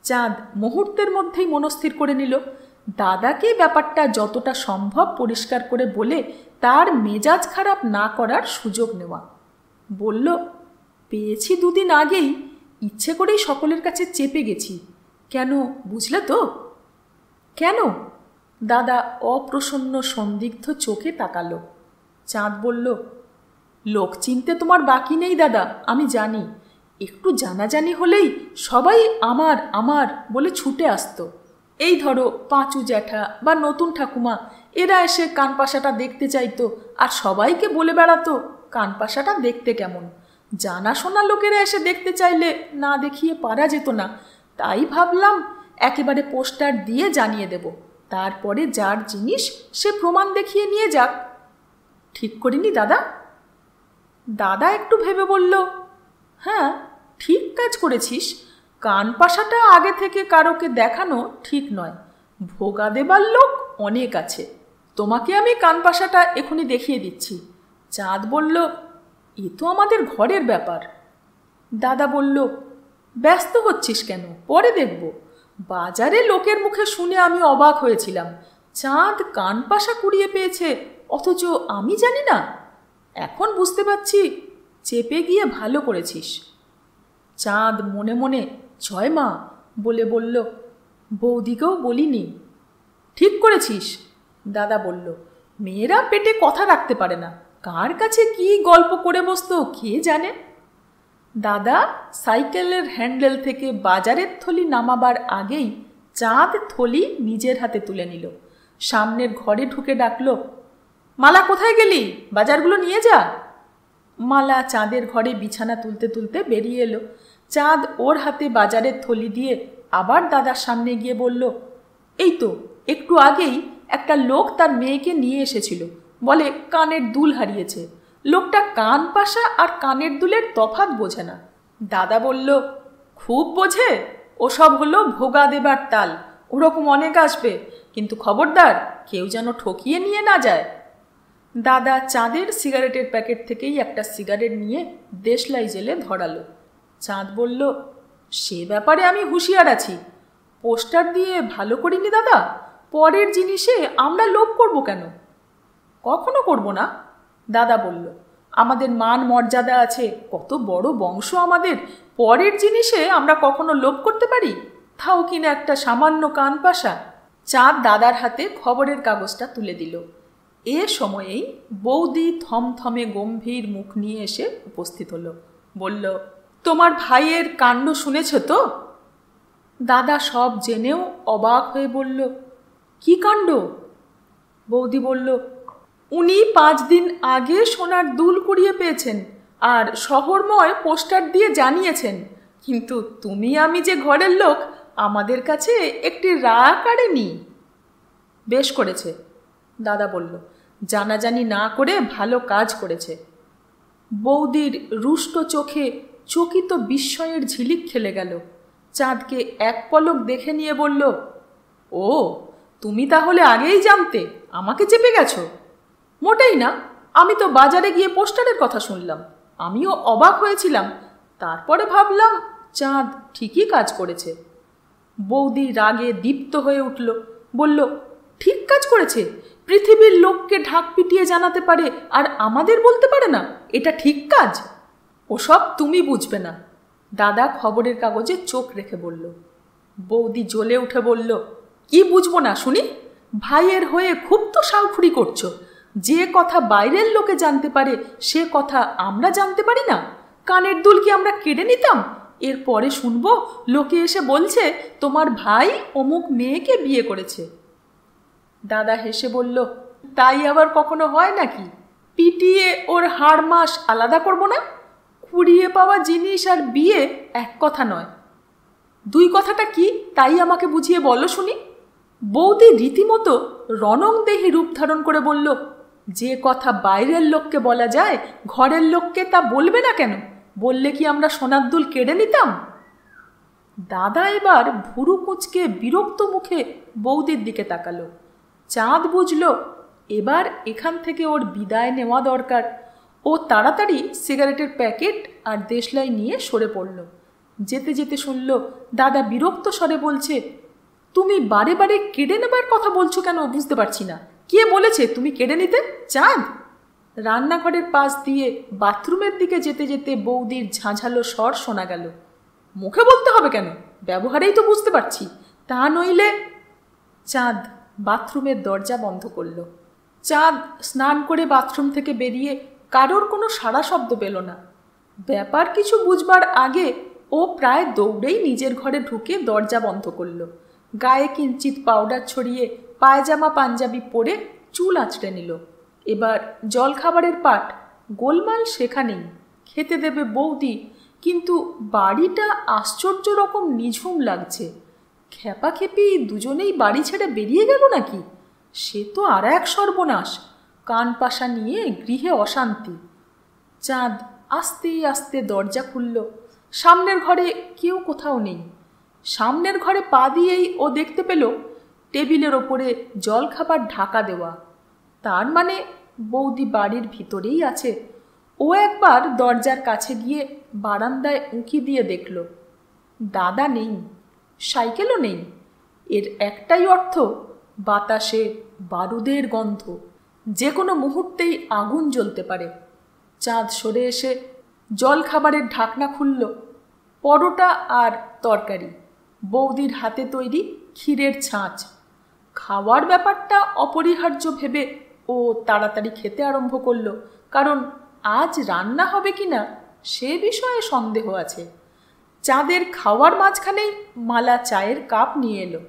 চাঁদ মুহূর্তের মধ্যেই মনস্থির করে নিল দাদাকে ব্যাপারটা যতটা সম্ভব পরিষ্কার করে বলে তার মেজাজ খারাপ না করার সুযোগ নেওয়া। বলল, পেয়েছি 2 দিন আগেই, ইচ্ছে করেই সকলের কাছে চেপে গেছি। কেন, বুঝলে তো? কেন? দাদা অপ্রসন্ন সন্দিগ্ধ চোখে তাকালো। চাঁদ বলল, লোক চিনতে তোমার বাকি নেই দাদা, আমি জানি। একটু জানাজানি হলেই সবাই আমার আমার বলে ছুটে আসতো। এই ধরো পাঁচু জ্যাঠা বা নতুন ঠাকুমা, এরা এসে কানপাশাটা দেখতে চাইতো আর সবাইকে বলে বেড়াতো কানপাশাটা দেখতে কেমন। জানাশোনা লোকেরা এসে দেখতে চাইলে না দেখিয়ে পারা যেত না, তাই ভাবলাম একেবারে পোস্টার দিয়ে জানিয়ে দেব, তারপরে যার জিনিস সে প্রমাণ দেখিয়ে নিয়ে যাক। ঠিক করিনি দাদা? দাদা একটু ভেবে বলল, হ্যাঁ ঠিক কাজ করেছিস। কানপাশাটা আগে থেকে কারোকে দেখানো ঠিক নয়, ভোগা দেবার লোক অনেক আছে। তোমাকে আমি কানপাশাটা এখনই দেখিয়ে দিচ্ছি। চাঁদ বলল, এ তো আমাদের ঘরের ব্যাপার। দাদা বলল, ব্যস্ত হচ্ছিস কেন, পরে দেখব। বাজারে লোকের মুখে শুনে আমি অবাক হয়েছিলাম, চাঁদ কানপাশা কুড়িয়ে পেয়েছে, অথচ আমি জানি না। এখন বুঝতে পারছি চেপে গিয়ে ভালো করেছিস। চাঁদ মনে মনে জয় মা বলে বলল, বৌদিকেও বলিনি। ঠিক করেছিস, দাদা বলল। মেয়েরা পেটে কথা রাখতে পারে না, কার কাছে কি গল্প করে বসতো কে জানে। দাদা সাইকেলের হ্যান্ডেল থেকে বাজারের থলি নামাবার আগেই চাঁদ থলি নিজের হাতে তুলে নিল। সামনের ঘরে ঢুকে ডাকল, মালা কোথায় গেলি, বাজারগুলো নিয়ে যা। মালা চাঁদের ঘরে বিছানা তুলতে তুলতে বেরিয়ে এলো। চাঁদ ওর হাতে বাজারের থলি দিয়ে আবার দাদার সামনে গিয়ে বলল, এই তো একটু আগেই একটা লোক তার মেয়েকে নিয়ে এসেছিল, বলে কানের দুল হারিয়েছে। লোকটা কানপাশা আর কানের দুলের তফাৎ বোঝে না। দাদা বলল, খুব বোঝে, ওসব হলো ভোগা দেবার তাল, ওরকম অনেক আসবে, কিন্তু খবরদার কেউ যেন ঠকিয়ে নিয়ে না যায়। দাদা চাঁদের সিগারেটের প্যাকেট থেকেই একটা সিগারেট নিয়ে দেশলাই জেলে ধরালো। চাঁদ বলল, সে ব্যাপারে আমি হুঁশিয়ার আছি। পোস্টার দিয়ে ভালো করিনি দাদা, পরের জিনিসে আমরা লোভ করব কেন? কখনো করব না, দাদা বলল। আমাদের মান মর্যাদা আছে, কত বড় বংশ আমাদের, পরের জিনিসে আমরা কখনো লোভ করতে পারি? তাও কিনা একটা সামান্য কানপাশা। চাঁদ দাদার হাতে খবরের কাগজটা তুলে দিল। এ সময়েই বৌদি থমথমে গম্ভীর মুখ নিয়ে এসে উপস্থিত হলো। বলল, তোমার ভাইয়ের কাণ্ড শুনেছ তো? দাদা সব জেনেও অবাক হয়ে বলল, কি কাণ্ড? বৌদি বলল, উনি 5 দিন আগে সোনার দুল কুড়িয়ে পেয়েছেন আর শহরময় পোস্টার দিয়ে জানিয়েছেন, কিন্তু তুমি আমি যে ঘরের লোক, আমাদের কাছে একটি রা কাড়েনি। বেশ করেছে, দাদা বলল, জানাজানি না করে ভালো কাজ করেছে। বৌদির রুষ্ট চোখে চকিত বিস্ময়ের ঝিলিক খেলে গেল। চাঁদকে এক পলক দেখে নিয়ে বলল, ও তুমি তাহলে আগেই জানতে, আমাকে চেপে গেছো? মোটেই না, আমি তো বাজারে গিয়ে পোস্টারের কথা শুনলাম, আমিও অবাক হয়েছিলাম, তারপরে ভাবলাম চাঁদ ঠিকই কাজ করেছে। বৌদি রাগে দীপ্ত হয়ে উঠল, বলল, ঠিক কাজ করেছে? পৃথিবীর লোককে ঢাক পিটিয়ে জানাতে পারে আর আমাদের বলতে পারে না, এটা ঠিক কাজ? ওসব তুমি বুঝবে না, দাদা খবরের কাগজে চোখ রেখে বলল। বৌদি জ্বলে উঠে বলল, কি বুঝবো না শুনি? ভাইয়ের হয়ে খুব তো সাউফুরি করছো। যে কথা বাইরের লোকে জানতে পারে সে কথা আমরা জানতে পারি না? কানের দুল কি আমরা কেড়ে নিতাম? এরপরে শুনবো লোকে এসে বলছে তোমার ভাই অমুক মেয়েকে বিয়ে করেছে। দাদা হেসে বলল, তাই আবার কখনো হয় নাকি? পিটিয়ে ওর হাড় মাস আলাদা করব না? কুড়িয়ে পাওয়া জিনিস আর বিয়ে এক কথা নয়। 2 কথাটা কি তাই আমাকে বুঝিয়ে বলো শুনি। বৌদি রীতিমতো রণংদেহী রূপ ধারণ করে বলল, যে কথা বাইরের লোককে বলা যায় ঘরের লোককে তা বলবে না কেন? বললে কি আমরা সোনার দুল কেড়ে নিতাম? দাদা এবার ভুরু কুঁচকে বিরক্ত মুখে বৌদির দিকে তাকালো। চাঁদ বুঝল এবার এখান থেকে ওর বিদায় নেওয়া দরকার। ও তাড়াতাড়ি সিগারেটের প্যাকেট আর দেশলাই নিয়ে সরে পড়ল। যেতে যেতে শুনল দাদা বিরক্ত স্বরে বলছে, তুমি বারে বারে কেড়ে নেবার কথা বলছো কেন বুঝতে পারছি না। কে বলেছে তুমি কেড়ে নিতে? চাঁদ? রান্নাঘরের পাশ দিয়ে বাথরুমের দিকে যেতে যেতে বৌদির ঝাঁঝালো স্বর শোনা গেল। মুখে বলতে হবে কেন? ব্যবহারেই তো বুঝতে পারছি, তা নইলে। চাঁদ বাথরুমের দরজা বন্ধ করল। চাঁদ স্নান করে বাথরুম থেকে বেরিয়ে কারোর কোনো সাড়া শব্দ পেল না। ব্যাপার কিছু বুঝবার আগে ও প্রায় দৌড়েই নিজের ঘরে ঢুকে দরজা বন্ধ করল। গায়ে কিঞ্চিত পাউডার ছড়িয়ে পায়জামা পাঞ্জাবি পরে চুল আঁচড়ে নিল। এবার জলখাবারের পাট, গোলমাল সেখানেই। খেতে দেবে বৌদি, কিন্তু বাড়িটা আশ্চর্য রকম নিঝুম লাগছে। খেপাখেপি দুজনেই বাড়ি ছেড়ে বেরিয়ে গেল নাকি? সে তো আর এক সর্বনাশ। কান পাশা নিয়ে গৃহে অশান্তি। চাঁদ আস্তে আস্তে দরজা খুলল। সামনের ঘরে কেউ কোথাও নেই। সামনের ঘরে পা দিয়েই ও দেখতে পেল টেবিলের ওপরে জলখাবার ঢাকা দেওয়া। তার মানে বৌদি বাড়ির ভিতরেই আছে। ও একবার দরজার কাছে গিয়ে বারান্দায় উঁকি দিয়ে দেখল দাদা নেই, সাইকেলও নেই। এর একটাই অর্থ, বাতাসে বারুদের গন্ধ। যে কোনো মুহূর্তেই আগুন জ্বলতে পারে। চাঁদ সরে এসে জলখাবারের ঢাকনা খুলল। পরোটা আর তরকারি, বৌদির হাতে তৈরি ক্ষীরের ছাঁচ। খাওয়ার ব্যাপারটা অপরিহার্য ভেবে ও তাড়াতাড়ি খেতে আরম্ভ করল, কারণ আজ রান্না হবে কিনা সে বিষয়ে সন্দেহ আছে। চাঁদের খাওয়ার মাঝখানেই মালা চায়ের কাপ নিয়ে এলো।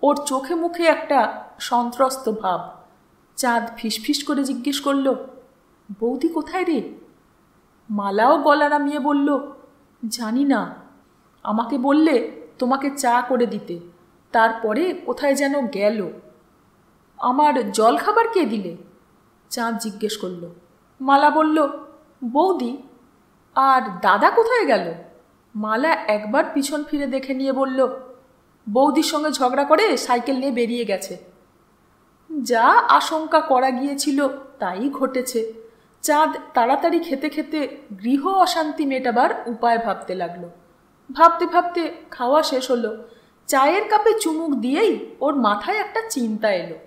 ওর চোখে মুখে একটা সন্ত্রস্ত ভাব। চাঁদ ফিসফিস করে জিজ্ঞেস করল, বৌদি কোথায় রে? মালাও গলা নামিয়ে বলল, জানি না। আমাকে বললে তোমাকে চা করে দিতে, তারপরে কোথায় যেন গেল। আমার জলখাবার কে দিলে? চাঁদ জিজ্ঞেস করল। মালা বলল, বৌদি। আর দাদা কোথায় গেল? মালা একবার পিছন ফিরে দেখে নিয়ে বলল, বৌদির সঙ্গে ঝগড়া করে সাইকেল নিয়ে বেরিয়ে গেছে। যা আশঙ্কা করা গিয়েছিল তাই ঘটেছে। চাঁদ তাড়াতাড়ি খেতে খেতে গৃহ অশান্তি মেটাবার উপায় ভাবতে লাগলো। ভাবতে ভাবতে খাওয়া শেষ হলো। চায়ের কাপে চুমুক দিয়েই ওর মাথায় একটা চিন্তা এলো।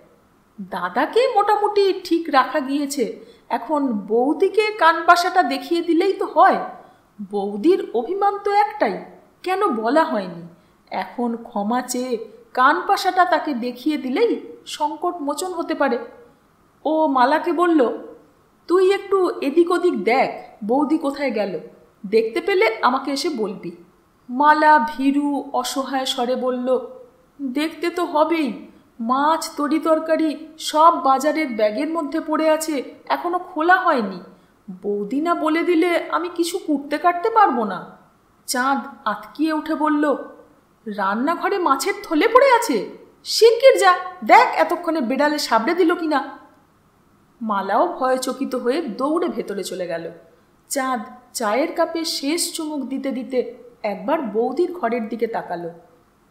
দাদাকে মোটামুটি ঠিক রাখা গিয়েছে, এখন বৌদিকে কান পাশাটা দেখিয়ে দিলেই তো হয়। বৌদির অভিমান তো একটাই, কেন বলা হয়নি? এখন ক্ষমা চেয়ে কান পাশাটা তাকে দেখিয়ে দিলেই সংকট মোচন হতে পারে। ও মালাকে বলল, তুই একটু এদিক ওদিক দেখ বৌদি কোথায় গেল, দেখতে পেলে আমাকে এসে বলবি। মালা ভীরু অসহায় স্বরে বলল, দেখতে তো হবেই। মাছ তরি তরকারি সব বাজারের ব্যাগের মধ্যে পড়ে আছে, এখনো খোলা হয়নি। বৌদি না বলে দিলে আমি কিছু কুটতে কাটতে পারবো না। চাঁদ আতকিয়ে উঠে বলল, রান্নাঘরে মাছের থলে পড়ে আছে? শিগগির যা দেখ এতক্ষণে বেড়ালে সাবড়ে দিল কিনা। মালাও ভয়চকিত হয়ে দৌড়ে ভেতরে চলে গেল। চাঁদ চায়ের কাপে শেষ চুমুক দিতে দিতে একবার বৌদির ঘরের দিকে তাকালো।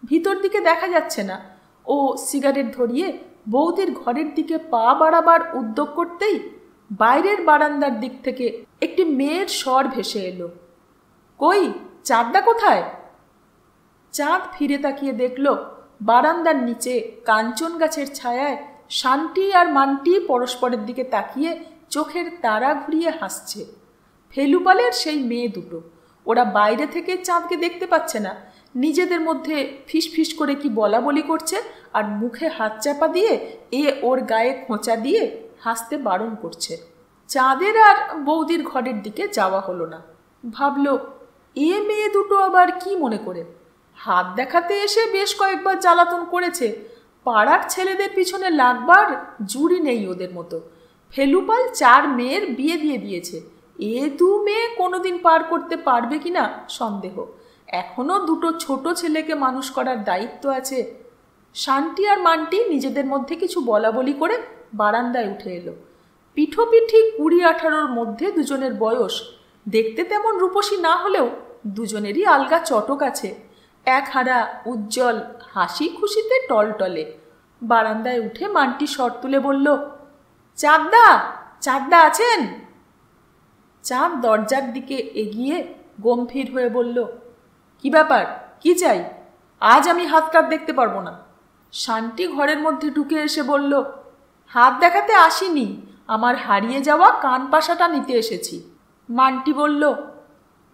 ভিতর দিকে দেখা যাচ্ছে না। ও সিগারেট ধরিয়ে বৌদির ঘরের দিকে পা বাড়াবার উদ্যোগ করতেই বাইরের বারান্দার দিক থেকে একটি মেয়ের স্বর ভেসে এলো, কই চাঁদদা কোথায়? চাঁদ ফিরে তাকিয়ে দেখল বারান্দার নিচে কাঞ্চন গাছের ছায়ায় শান্তি আর মান্টি পরস্পরের দিকে তাকিয়ে চোখের তারা ঘুরিয়ে হাসছে। ফেলুপালের সেই মেয়ে দুটো। ওরা বাইরে থেকে চাঁদকে দেখতে পাচ্ছে না, নিজেদের মধ্যে ফিসফিস করে কি বলা বলি করছে আর মুখে হাত চাপা দিয়ে ওর গায়ে খোঁচা দিয়ে হাসতে বারণ করছে। চাঁদের আর বৌদির ঘরের দিকে যাওয়া হলো না। ভাবল, মেয়ে দুটো আবার কি মনে করে? হাত দেখাতে এসে বেশ কয়েকবার জ্বালাতন করেছে। পাড়ার ছেলেদের পিছনে লাগবার জুড়ি নেই ওদের মতো। ফেলুপাল 4 মেয়ের বিয়ে দিয়ে দিয়েছে। 2 মেয়ে কোনোদিন পার করতে পারবে কিনা সন্দেহ। এখনো 2 ছোট ছেলেকে মানুষ করার দায়িত্ব আছে। শান্তি আর মান্টি নিজেদের মধ্যে কিছু বলা বলি করে বারান্দায় উঠে এলো। পিঠোপিঠি 20-18 মধ্যে দুজনের বয়স। দেখতে তেমন রূপসী না হলেও দুজনেরই আলগা চটক আছে। এক হারা উজ্জ্বল হাসি খুশিতে টলটলে। বারান্দায় উঠে মান্টি স্বর তুলে বলল, চাঁদদা, চাঁদদা আছেন? চাঁদ দরজার দিকে এগিয়ে গম্ভীর হয়ে বলল, কি ব্যাপার, কি চাই? আজ আমি হাত কাট দেখতে পারবো না। শান্তি ঘরের মধ্যে ঢুকে এসে বলল, হাত দেখাতে আসিনি, আমার হারিয়ে যাওয়া কানপাশাটা নিতে এসেছি। মান্টি বলল,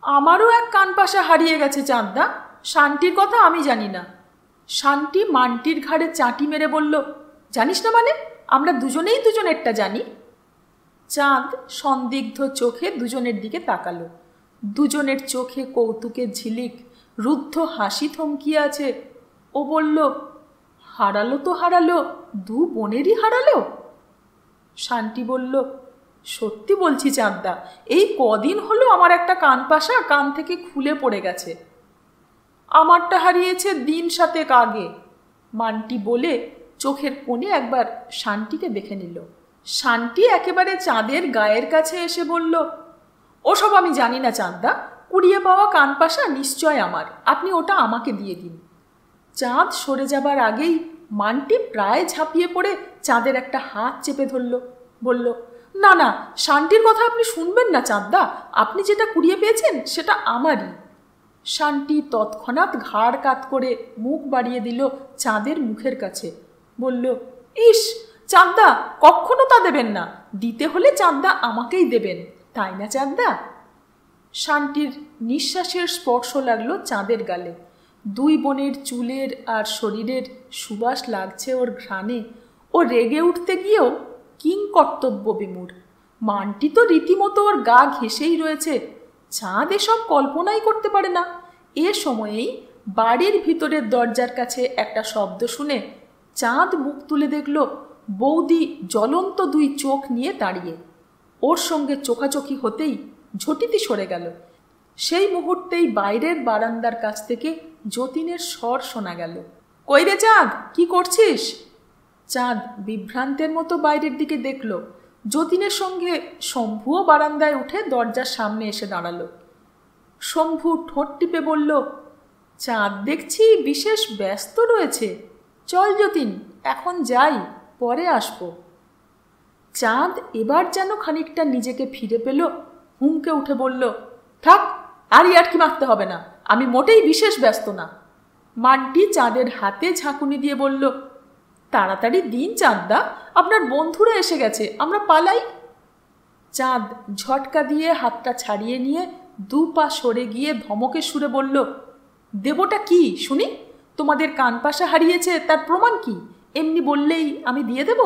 আমারও এক কানপাশা হারিয়ে গেছে চাঁদদা, শান্তির কথা আমি জানি না। শান্তি মান্টির ঘাড়ে চাঁটি মেরে বলল, জানিস না মানে? আমরা দুজনেই দুজনেরটা জানি। চাঁদ সন্দিগ্ধ চোখে দুজনের দিকে তাকালো। দুজনের চোখে কৌতুকের ঝিলিক, রুদ্ধ হাসি থমকিয়ে আছে। ও বলল, হারালো তো হারালো, 2 বোনেরই হারালো। শান্তি বলল, সত্যি বলছি চাঁদদা, এই কদিন হলো আমার একটা কানপাশা কান থেকে খুলে পড়ে গেছে। আমারটা হারিয়েছে দিন 7 আগে, মান্টি বলে চোখের কোণে একবার শান্তিকে দেখে নিল। শান্তি একেবারে চাঁদের গায়ের কাছে এসে বলল, ওসব আমি জানি না চাঁদদা, কুড়িয়ে পাওয়া কানপাশা নিশ্চয় আমার, আপনি ওটা আমাকে দিয়ে দিন। চাঁদ সরে যাবার আগেই মান্টি প্রায় ঝাঁপিয়ে পড়ে চাঁদের একটা হাত চেপে ধরল, বলল, না না, শান্তির কথা আপনি শুনবেন না চাঁদদা, আপনি যেটা কুড়িয়ে পেয়েছেন সেটা আমারই। শান্তি তৎক্ষণাৎ ঘাড় কাত করে মুখ বাড়িয়ে দিল চাঁদের মুখের কাছে, বলল, ইস চাঁদদা, কখনো তা দেবেন না, দিতে হলে চাঁদদা আমাকেই দেবেন, তাই না চাঁদদা? শান্তির নিঃশ্বাসের স্পর্শ লাগলো চাঁদের গালে, দুই বোনের চুলের আর শরীরের সুবাস লাগছে ওর ঘ্রাণে। ও রেগে উঠতে গিয়েও কিংকর্তব্য বিমূঢ়। মান্টি তো রীতিমতো ওর গা ঘেঁষেই রয়েছে। চাঁদ এসব কল্পনাই করতে পারে না। এ সময়েই বাড়ির ভিতরের দরজার কাছে একটা শব্দ শুনে চাঁদ মুখ তুলে দেখল বৌদি জ্বলন্ত 2 চোখ নিয়ে দাঁড়িয়ে। ওর সঙ্গে চোখাচোখি হতেই ঝটিতি সরে গেল। সেই মুহূর্তেই বাইরের বারান্দার কাছ থেকে যতীনের স্বর শোনা গেল, কই রে চাঁদ, কি করছিস? চাঁদ বিভ্রান্তের মতো বাইরের দিকে দেখল। যতীনের সঙ্গে শম্ভুও বারান্দায় উঠে দরজার সামনে এসে দাঁড়ালো। শম্ভু ঠোঁট টিপে বলল, চাঁদ দেখছি বিশেষ ব্যস্ত রয়েছে, চল যতীন, এখন যাই, পরে আসবো। চাঁদ এবার যেন খানিকটা নিজেকে ফিরে পেল, হুমকে উঠে বলল, থাক, আর কি মারতে হবে না, আমি মোটেই বিশেষ ব্যস্ত না। মান্টি চাঁদের হাতে ঝাঁকুনি দিয়ে বলল, তাড়াতাড়ি দিন চাঁদদা, আপনার বন্ধুরা এসে গেছে, আমরা পালাই। চাঁদ ঝটকা দিয়ে হাতটা ছাড়িয়ে নিয়ে 2 পা সরে গিয়ে ধমকে সুরে বলল, দেবটা কি শুনি? তোমাদের কানপাশা হারিয়েছে তার প্রমাণ কি? এমনি বললেই আমি দিয়ে দেব?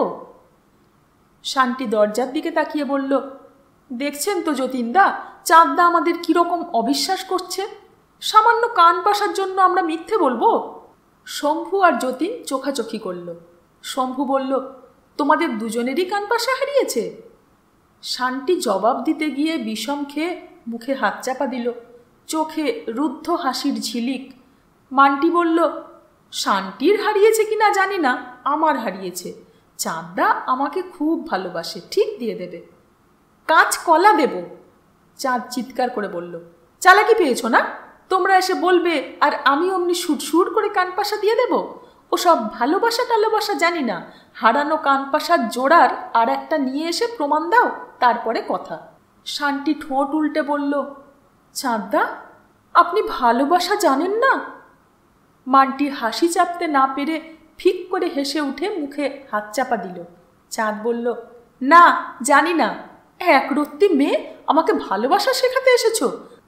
শান্তি দরজার দিকে তাকিয়ে বলল, দেখছেন তো যতীনদা, চাঁদদা আমাদের কিরকম অবিশ্বাস করছে। সামান্য কানপাশার জন্য আমরা মিথ্যে বলবো? শম্ভু আর যতীন চোখাচোখি করল। শম্ভু বলল, তোমাদের দুজনেরই কানপাশা হারিয়েছে? শান্তি জবাব দিতে গিয়ে বিষম খেয়ে মুখে হাত চাপা দিল, চোখে রুদ্ধ হাসির ঝিলিক। মান্টি বলল, শান্তির হারিয়েছে কিনা জানি না, আমার হারিয়েছে। চাঁদদা আমাকে খুব ভালোবাসে, ঠিক দিয়ে দেবে। কাঁচ কলা দেব, চাঁদ চিৎকার করে বলল। চালাকি পেয়েছো না? তোমরা এসে বলবে আর আমি অমনি সুর করে কানপাশা দিয়ে দেব? ওসব ভালোবাসা টালোবাসা জানি না, হারানো কানপাশার জোড়ার আর একটা নিয়ে এসে প্রমাণ দাও, তারপরে কথা। শান্তি ঠোঁট উল্টে বলল, চাঁদদা আপনি ভালোবাসা জানেন না? মান্টি হাসি চাপতে না পেরে ফিক করে হেসে উঠে মুখে হাত চাপা দিল। চাঁদ বলল, না জানি না। একরত্তি মেয়ে আমাকে ভালোবাসা শেখাতে এসেছো?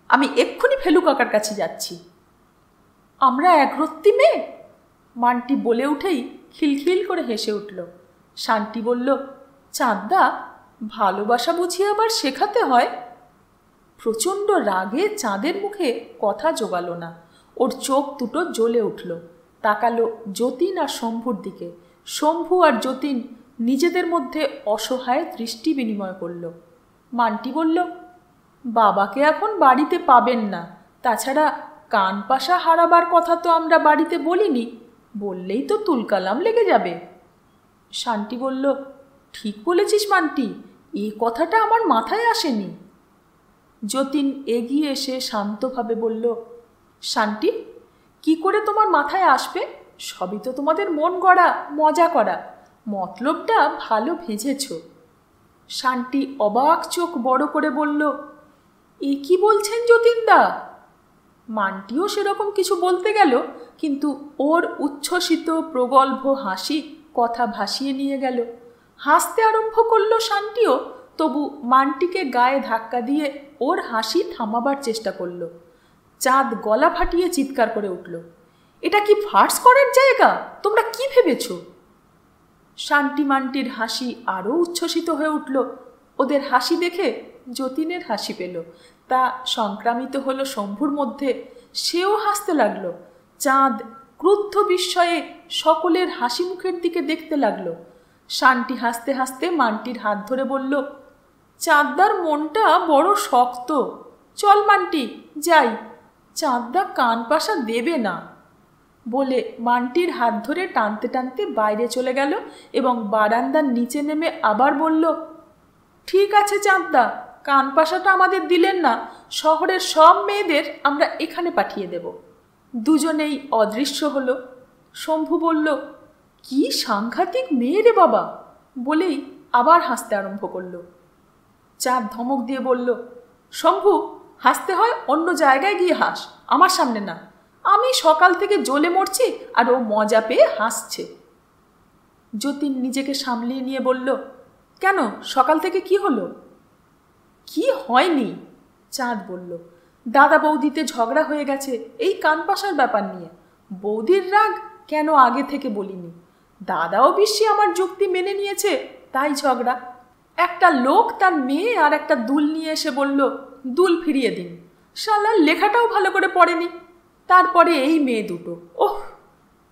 আমি এক্ষুনি ফেলু কাকার কাছে যাচ্ছি। আমরা একরত্তি মেয়ে? মান্টি বলে উঠেই খিলখিল করে হেসে উঠল। শান্তি বলল, চাঁদদা ভালোবাসা বুঝিয়ে আবার শেখাতে হয়? প্রচণ্ড রাগে চাঁদের মুখে কথা জোগালো না। ওর চোখ দুটো জ্বলে উঠল। তাকালো যতীন আর শম্ভুর দিকে। শম্ভু আর যতীন নিজেদের মধ্যে অসহায় দৃষ্টি বিনিময় করল। মান্টি বলল, বাবাকে এখন বাড়িতে পাবেন না, তাছাড়া কানপাশা হারাবার কথা তো আমরা বাড়িতে বলিনি, বললেই তো তুলকালাম লেগে যাবে। শান্তি বলল, ঠিক বলেছিস মান্টি, এই কথাটা আমার মাথায় আসেনি। যতীন এগিয়ে এসে শান্তভাবে বলল, শান্তি, কি করে তোমার মাথায় আসবে? সবই তো তোমাদের মন গড়া, মজা করা, মতলবটা ভালো ভেজেছ। শান্তি অবাক চোখ বড় করে বলল, এ কি বলছেন যতীনদা? মান্টিও সেরকম কিছু বলতে গেল, কিন্তু ওর উচ্ছ্বসিত প্রগল্ভ হাসি কথা ভাসিয়ে নিয়ে গেল। হাসতে আরম্ভ করলো শান্তিও, তবু মান্টিকে গায়ে ধাক্কা দিয়ে ওর হাসি থামাবার চেষ্টা করল। চাঁদ গলা ফাটিয়ে চিৎকার করে উঠল, এটা কি ফার্স করার জায়গা? তোমরা কি ভেবেছ? শান্তি মান্টির হাসি আরও উচ্ছ্বসিত হয়ে উঠল। ওদের হাসি দেখে যতীনের হাসি পেল, তা সংক্রামিত হলো শম্ভুর মধ্যে। সেও হাসতে লাগলো। চাঁদ ক্রুদ্ধ বিস্ময়ে সকলের হাসি মুখের দিকে দেখতে লাগলো। শান্তি হাসতে হাসতে মান্টির হাত ধরে বলল, চাঁদদার মনটা বড় শক্ত। চল মান্টি, যাই, চাঁদদা কান পাশা দেবে না। বলে মান্টির হাত ধরে টানতে টানতে বাইরে চলে গেল এবং বারান্দার নিচে নেমে আবার বলল, ঠিক আছে চাঁদদা, কান পাশাটা আমাদের দিলেন না, শহরের সব মেয়েদের আমরা এখানে পাঠিয়ে দেব। দুজনেই অদৃশ্য হলো। শম্ভু বলল, কি সাংঘাতিক মেয়ে রে বাবা, বলেই আবার হাসতে আরম্ভ করল। চাঁদ ধমক দিয়ে বলল, শম্ভু, হাসতে হয় অন্য জায়গায় গিয়ে হাস, আমার সামনে না। আমি সকাল থেকে জ্বলে মরছি আর ও মজা পেয়ে হাসছে। যতীন নিজেকে সামলিয়ে নিয়ে বলল, কেন, সকাল থেকে কি হলো? কি হয়নি, চাঁদ বলল, দাদা বৌদিতে ঝগড়া হয়ে গেছে এই কানপাশার ব্যাপার নিয়ে। বৌদির রাগ কেন আগে থেকে বলিনি। দাদাও বেশি আমার যুক্তি মেনে নিয়েছে, তাই ঝগড়া। একটা লোক তার মেয়ে আর একটা দুল নিয়ে এসে বলল, দুল ফিরিয়ে দিন। শালার লেখাটাও ভালো করে পড়েনি। তারপরে এই মেয়ে দুটো, ওহ!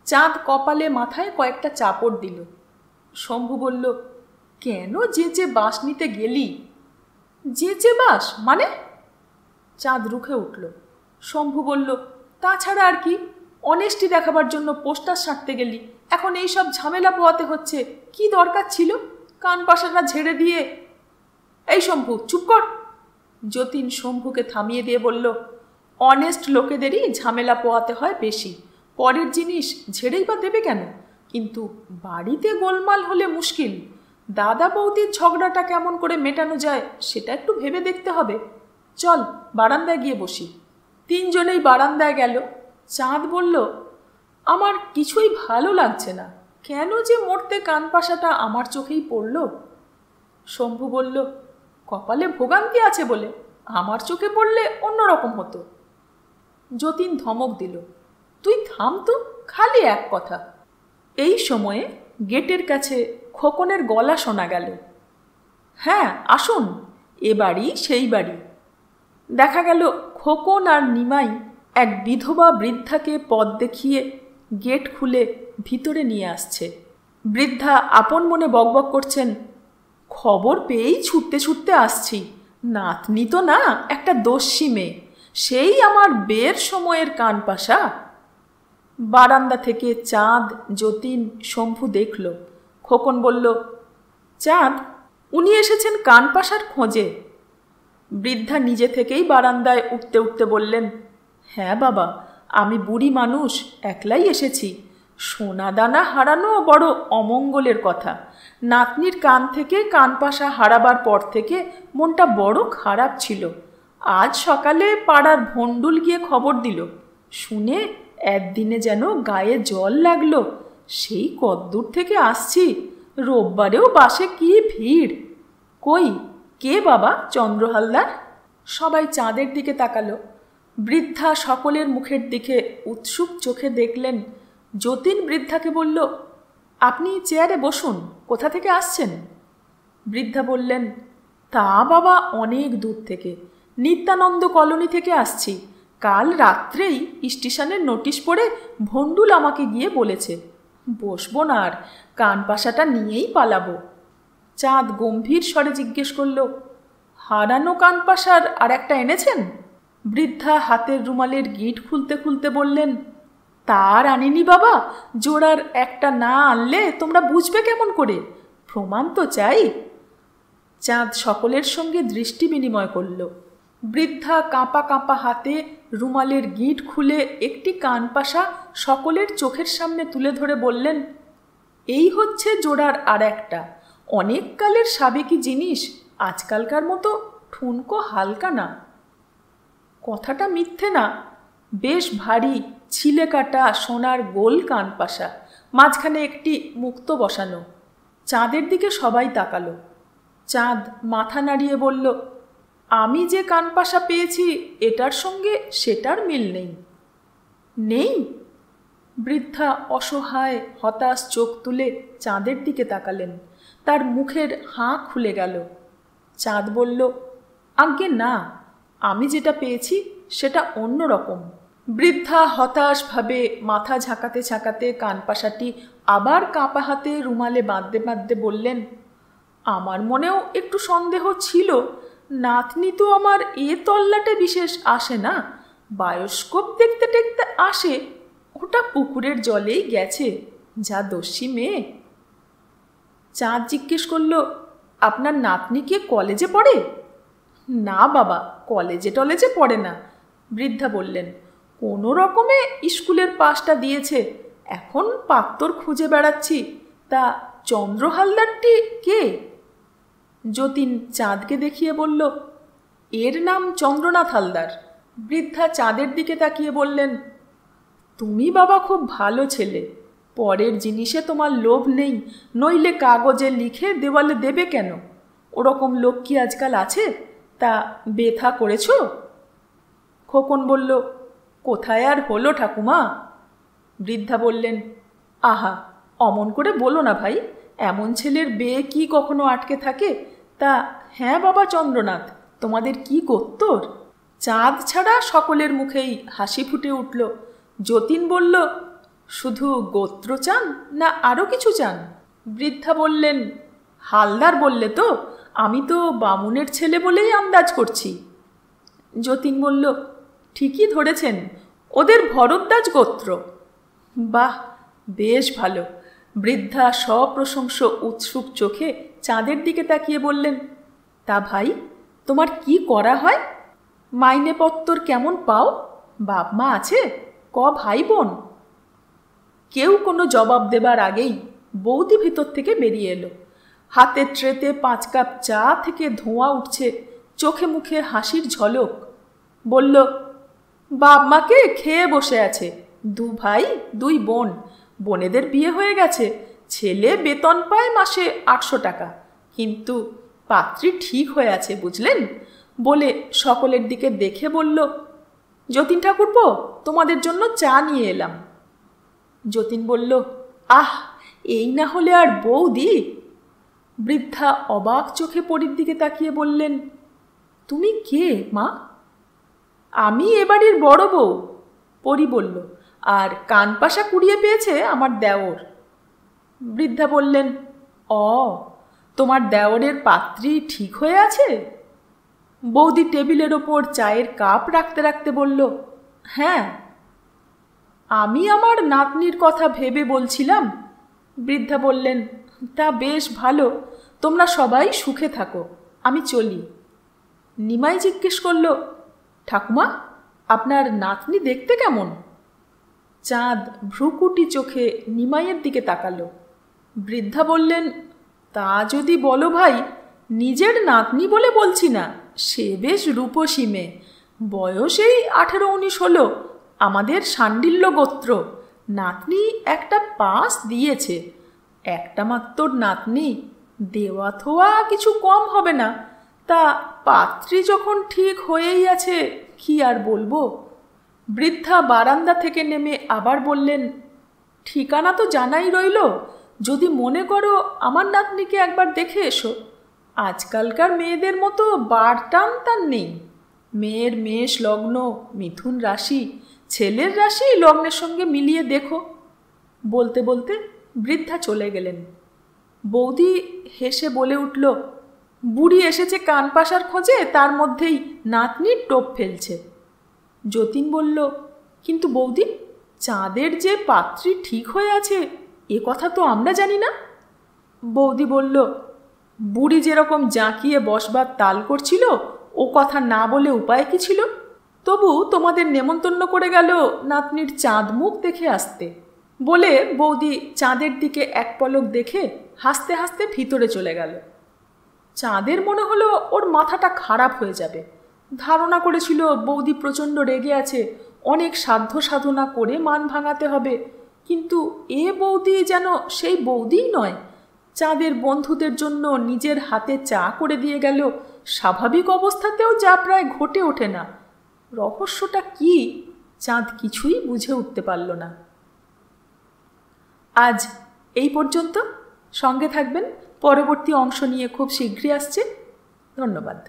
চাঁদ কপালে মাথায় কয়েকটা চাপড় দিল। শম্ভু বলল, কেন যেচে বাস নিতে গেলি? যেচে বাস মানে? চাঁদ রুখে উঠল। শম্ভু বলল, তাছাড়া আর কি, অনেস্টি দেখাবার জন্য পোস্টার সাঁটতে গেলি, এখন এই সব ঝামেলা পোয়াতে হচ্ছে। কি দরকার ছিল কান পাশাটা ঝেড়ে দিয়ে? এই শম্ভু, চুপ কর। যতীন শম্ভুকে থামিয়ে দিয়ে বলল, অনেস্ট লোকেদেরই ঝামেলা পোয়াতে হয় বেশি, পরের জিনিস ঝেড়েই বা দেবে কেন? কিন্তু বাড়িতে গোলমাল হলে মুশকিল। দাদা বৌদির ঝগড়াটা কেমন করে মেটানো যায় সেটা একটু ভেবে দেখতে হবে। চল বারান্দায় গিয়ে বসি। তিনজনেই বারান্দায় গেল। চাঁদ বলল, আমার কিছুই ভালো লাগছে না, কেন যে মরতে কান পাশাটা আমার চোখেই পড়ল। শম্ভু বলল, কপালে ভোগান্তি আছে বলে, আমার চোখে পড়লে অন্যরকম হতো। যতীন ধমক দিল, তুই থাম তো, খালি এক কথা। এই সময়ে গেটের কাছে খোকনের গলা শোনা গেল। হ্যাঁ আসুন, এ বাড়ি সেই বাড়ি। দেখা গেল খোকন আর নিমাই এক বিধবা বৃদ্ধাকে পথ দেখিয়ে গেট খুলে ভিতরে নিয়ে আসছে। বৃদ্ধা আপন মনে বকবক করছেন, খবর পেয়েই ছুটতে ছুটতে আসছি, নাতনি তো না, একটা দস্যি মেয়ে, সেই আমার বের সময়ের কান পাশা। বারান্দা থেকে চাঁদ, যতীন, শম্ভু দেখল। খোকন বলল, চাঁদ, উনি এসেছেন কান পাশার খোঁজে। বৃদ্ধা নিজে থেকেই বারান্দায় উঠতে উঠতে বললেন, হ্যাঁ বাবা, আমি বুড়ি মানুষ, একলাই এসেছি। সোনা দানা হারানো বড় অমঙ্গলের কথা। নাতনির কান থেকে কান পাশা হারাবার পর থেকে মনটা বড় খারাপ ছিল। আজ সকালে পাড়ার ভণ্ডুল গিয়ে খবর দিল, শুনে একদিনে যেন গায়ে জল লাগলো। সেই কদ্দূর থেকে আসছি, রোববারেও বাসে কি ভিড়। কই, কে বাবা চন্দ্র হালদার? সবাই চাঁদের দিকে তাকালো। বৃদ্ধা সকলের মুখের দিকে উৎসুক চোখে দেখলেন। যতীন বৃদ্ধাকে বলল, আপনি চেয়ারে বসুন, কোথা থেকে আসছেন? বৃদ্ধা বললেন, তা বাবা অনেক দূর থেকে, নিত্যানন্দ কলোনি থেকে আসছি। কাল রাত্রেই স্টেশনের নোটিশ পড়ে ভণ্ডুল আমাকে গিয়ে বলেছে, বসবো না আর, কান পাশাটা নিয়েই পালাবো। চাঁদ গম্ভীর স্বরে জিজ্ঞেস করল, হারানো কান পাশার আর একটা এনেছেন? বৃদ্ধা হাতের রুমালের গিঁট খুলতে খুলতে বললেন, তার আনিনি বাবা, জোড়ার একটা না আনলে তোমরা বুঝবে কেমন করে? প্রমাণ তো চাই। চাঁদ সকলের সঙ্গে দৃষ্টি বিনিময় করল। বৃদ্ধা কাঁপা কাঁপা হাতে রুমালের গিঁট খুলে একটি কান পাশা সকলের চোখের সামনে তুলে ধরে বললেন, এই হচ্ছে জোড়ার আর একটা, অনেক কালের সাবেকি জিনিস, আজকালকার মতো ঠুনকো হালকা না। কথাটা মিথ্যে না, বেশ ভারী ছিলে কাটা সোনার গোল কান পাশা, মাঝখানে একটি মুক্ত বসানো। চাঁদের দিকে সবাই তাকালো। চাঁদ মাথা নাড়িয়ে বলল, আমি যে কান পাশা পেয়েছি এটার সঙ্গে সেটার মিল নেই। নেই? বৃদ্ধা অসহায় হতাশ চোখ তুলে চাঁদের দিকে তাকালেন। তার মুখের হাঁ খুলে গেল। চাঁদ বলল, আজ্ঞে না, আমি যেটা পেয়েছি সেটা অন্য রকম, বৃদ্ধা হতাশভাবে মাথা ঝাঁকাতে ঝাঁকাতে কানপাশাটি আবার কাঁপা হাতে রুমালে বাঁধতে বাঁধতে বললেন, আমার মনেও একটু সন্দেহ ছিল। নাতনি তো আমার এ তল্লাটে বিশেষ আসে না, বায়োস্কোপ দেখতে দেখতে আসে। ওটা পুকুরের জলেই গেছে, যা দস্যি মেয়ে। চাঁদ জিজ্ঞেস করল, আপনার নাতনি কি কলেজে পড়ে? না বাবা, কলেজে টলেজে পড়ে না। বৃদ্ধা বললেন, কোনো রকমে স্কুলের পাসটা দিয়েছে, এখন পাত্তর খুঁজে বেড়াচ্ছি। তা চন্দ্র হালদারটি কে? যতীন চাঁদকে দেখিয়ে বলল, এর নাম চন্দ্রনাথ হালদার। বৃদ্ধা চাঁদের দিকে তাকিয়ে বললেন, তুমি বাবা খুব ভালো ছেলে, পরের জিনিসে তোমার লোভ নেই, নইলে কাগজে লিখে দেওয়ালে দেবে কেন? ওরকম লোক কি আজকাল আছে? তা বেথা করেছ? খোকন বলল, কোথায় আর হলো ঠাকুমা। বৃদ্ধা বললেন, আহা, অমন করে বলো না ভাই, এমন ছেলের বিয়ে কি কখনো আটকে থাকে? তা হ্যাঁ বাবা চন্দ্রনাথ, তোমাদের কি গোত্তর? চাঁদ ছাড়া সকলের মুখেই হাসি ফুটে উঠল। যতীন বলল, শুধু গোত্র চান না আরও কিছু চান? বৃদ্ধা বললেন, হালদার বললে তো, আমি তো বামুনের ছেলে বলেই আন্দাজ করছি। যতীন বলল, ঠিকই ধরেছেন, ওদের ভরদ্বাজ গোত্র। বাহ, বেশ ভালো। বৃদ্ধা সপ্রশংস উৎসুক চোখে চাঁদের দিকে তাকিয়ে বললেন, তা ভাই, তোমার কি করা হয়? মাইনেপত্তর কেমন পাও? বাপ মা আছে? ক ভাই বোন? কেউ কোনো জবাব দেবার আগেই বৌদি ভিতর থেকে বেরিয়ে এলো। হাতের ট্রেতে 5 কাপ চা থেকে ধোঁয়া উঠছে, চোখে মুখে হাসির ঝলক। বলল, বাপ মাকে খেয়ে বসে আছে, 2 ভাই 2 বোন। বোনেদের বিয়ে হয়ে গেছে, ছেলে বেতন পায় মাসে 800 টাকা, কিন্তু পাত্রী ঠিক হয়ে আছে বুঝলেন। বলে সকলের দিকে দেখে বলল, যতীন ঠাকুরপো, তোমাদের জন্য চা নিয়ে এলাম। যতীন বলল, আহ, এই না হলে আর বৌদি। বৃদ্ধা অবাক চোখে পরীর দিকে তাকিয়ে বললেন, তুমি কে মা? আমি এ বাড়ির বড় বউ, পরী বলল, আর কানপাশা কুড়িয়ে পেয়েছে আমার দেওর। বৃদ্ধা বললেন, অ, তোমার দেওরের পাত্রী ঠিক হয়ে আছে? বৌদি টেবিলের ওপর চায়ের কাপ রাখতে রাখতে বলল, হ্যাঁ। আমি আমার নাতনির কথা ভেবে বলছিলাম। বৃদ্ধা বললেন, তা বেশ ভালো, তোমরা সবাই সুখে থাকো, আমি চলি। নিমাই জিজ্ঞেস করল, ঠাকুমা, আপনার নাতনি দেখতে কেমন? চাঁদ ভ্রুকুটি চোখে নিমাইয়ের দিকে তাকালো। বৃদ্ধা বললেন, তা যদি বলো ভাই, নিজের নাতনি বলে বলছি না, সে বেশ রূপসী মেয়ে, বয়সেই 18-19 হলো, আমাদের শাণ্ডিল্য গোত্র। নাতনি একটা পাস দিয়েছে, একটা মাত্র নাতনি, দেওয়া থোয়া কিছু কম হবে না। তা পাত্রী যখন ঠিক হয়েই আছে, কি আর বলবো। বৃদ্ধা বারান্দা থেকে নেমে আবার বললেন, ঠিকানা তো জানাই রইল, যদি মনে করো আমার নাতনিকে একবার দেখে এসো। আজকালকার মেয়েদের মতো বার টান তার নেই। মেয়ের মেষ লগ্ন, মিথুন রাশি, ছেলের রাশি লগ্নের সঙ্গে মিলিয়ে দেখো। বলতে বলতে বৃদ্ধা চলে গেলেন। বৌদি হেসে বলে উঠল, বুড়ি এসেছে কানপাশার খোঁজে, তার মধ্যেই নাতনির টোপ ফেলছে। যতীন বলল, কিন্তু বৌদি, চাঁদের যে পাত্রী ঠিক হয়ে আছে, এ কথা তো আমরা জানি না। বৌদি বলল, বুড়ি যেরকম জাঁকিয়ে বসবার তাল করছিল, ও কথা না বলে উপায় কি ছিল? তবু তোমাদের নেমন্তন্ন করে গেল নাতনির চাঁদ মুখ দেখে আসতে। বলে বৌদি চাঁদের দিকে এক পলক দেখে হাসতে হাসতে ভিতরে চলে গেল। চাঁদের মনে হলো ওর মাথাটা খারাপ হয়ে যাবে। ধারণা করেছিল বৌদি প্রচণ্ড রেগে আছে, অনেক সাধ্য সাধনা করে মান ভাঙাতে হবে, কিন্তু এ বৌদি যেন সেই বৌদিই নয়। চাঁদের বন্ধুদের জন্য নিজের হাতে চা করে দিয়ে গেল, স্বাভাবিক অবস্থাতেও যা প্রায় ঘটে ওঠে না। রহস্যটা কি, চাঁদ কিছুই বুঝে উঠতে পারল না। আজ এই পর্যন্ত। সঙ্গে থাকবেন, পরবর্তী অংশ নিয়ে খুব শীঘ্রই আসছে। ধন্যবাদ।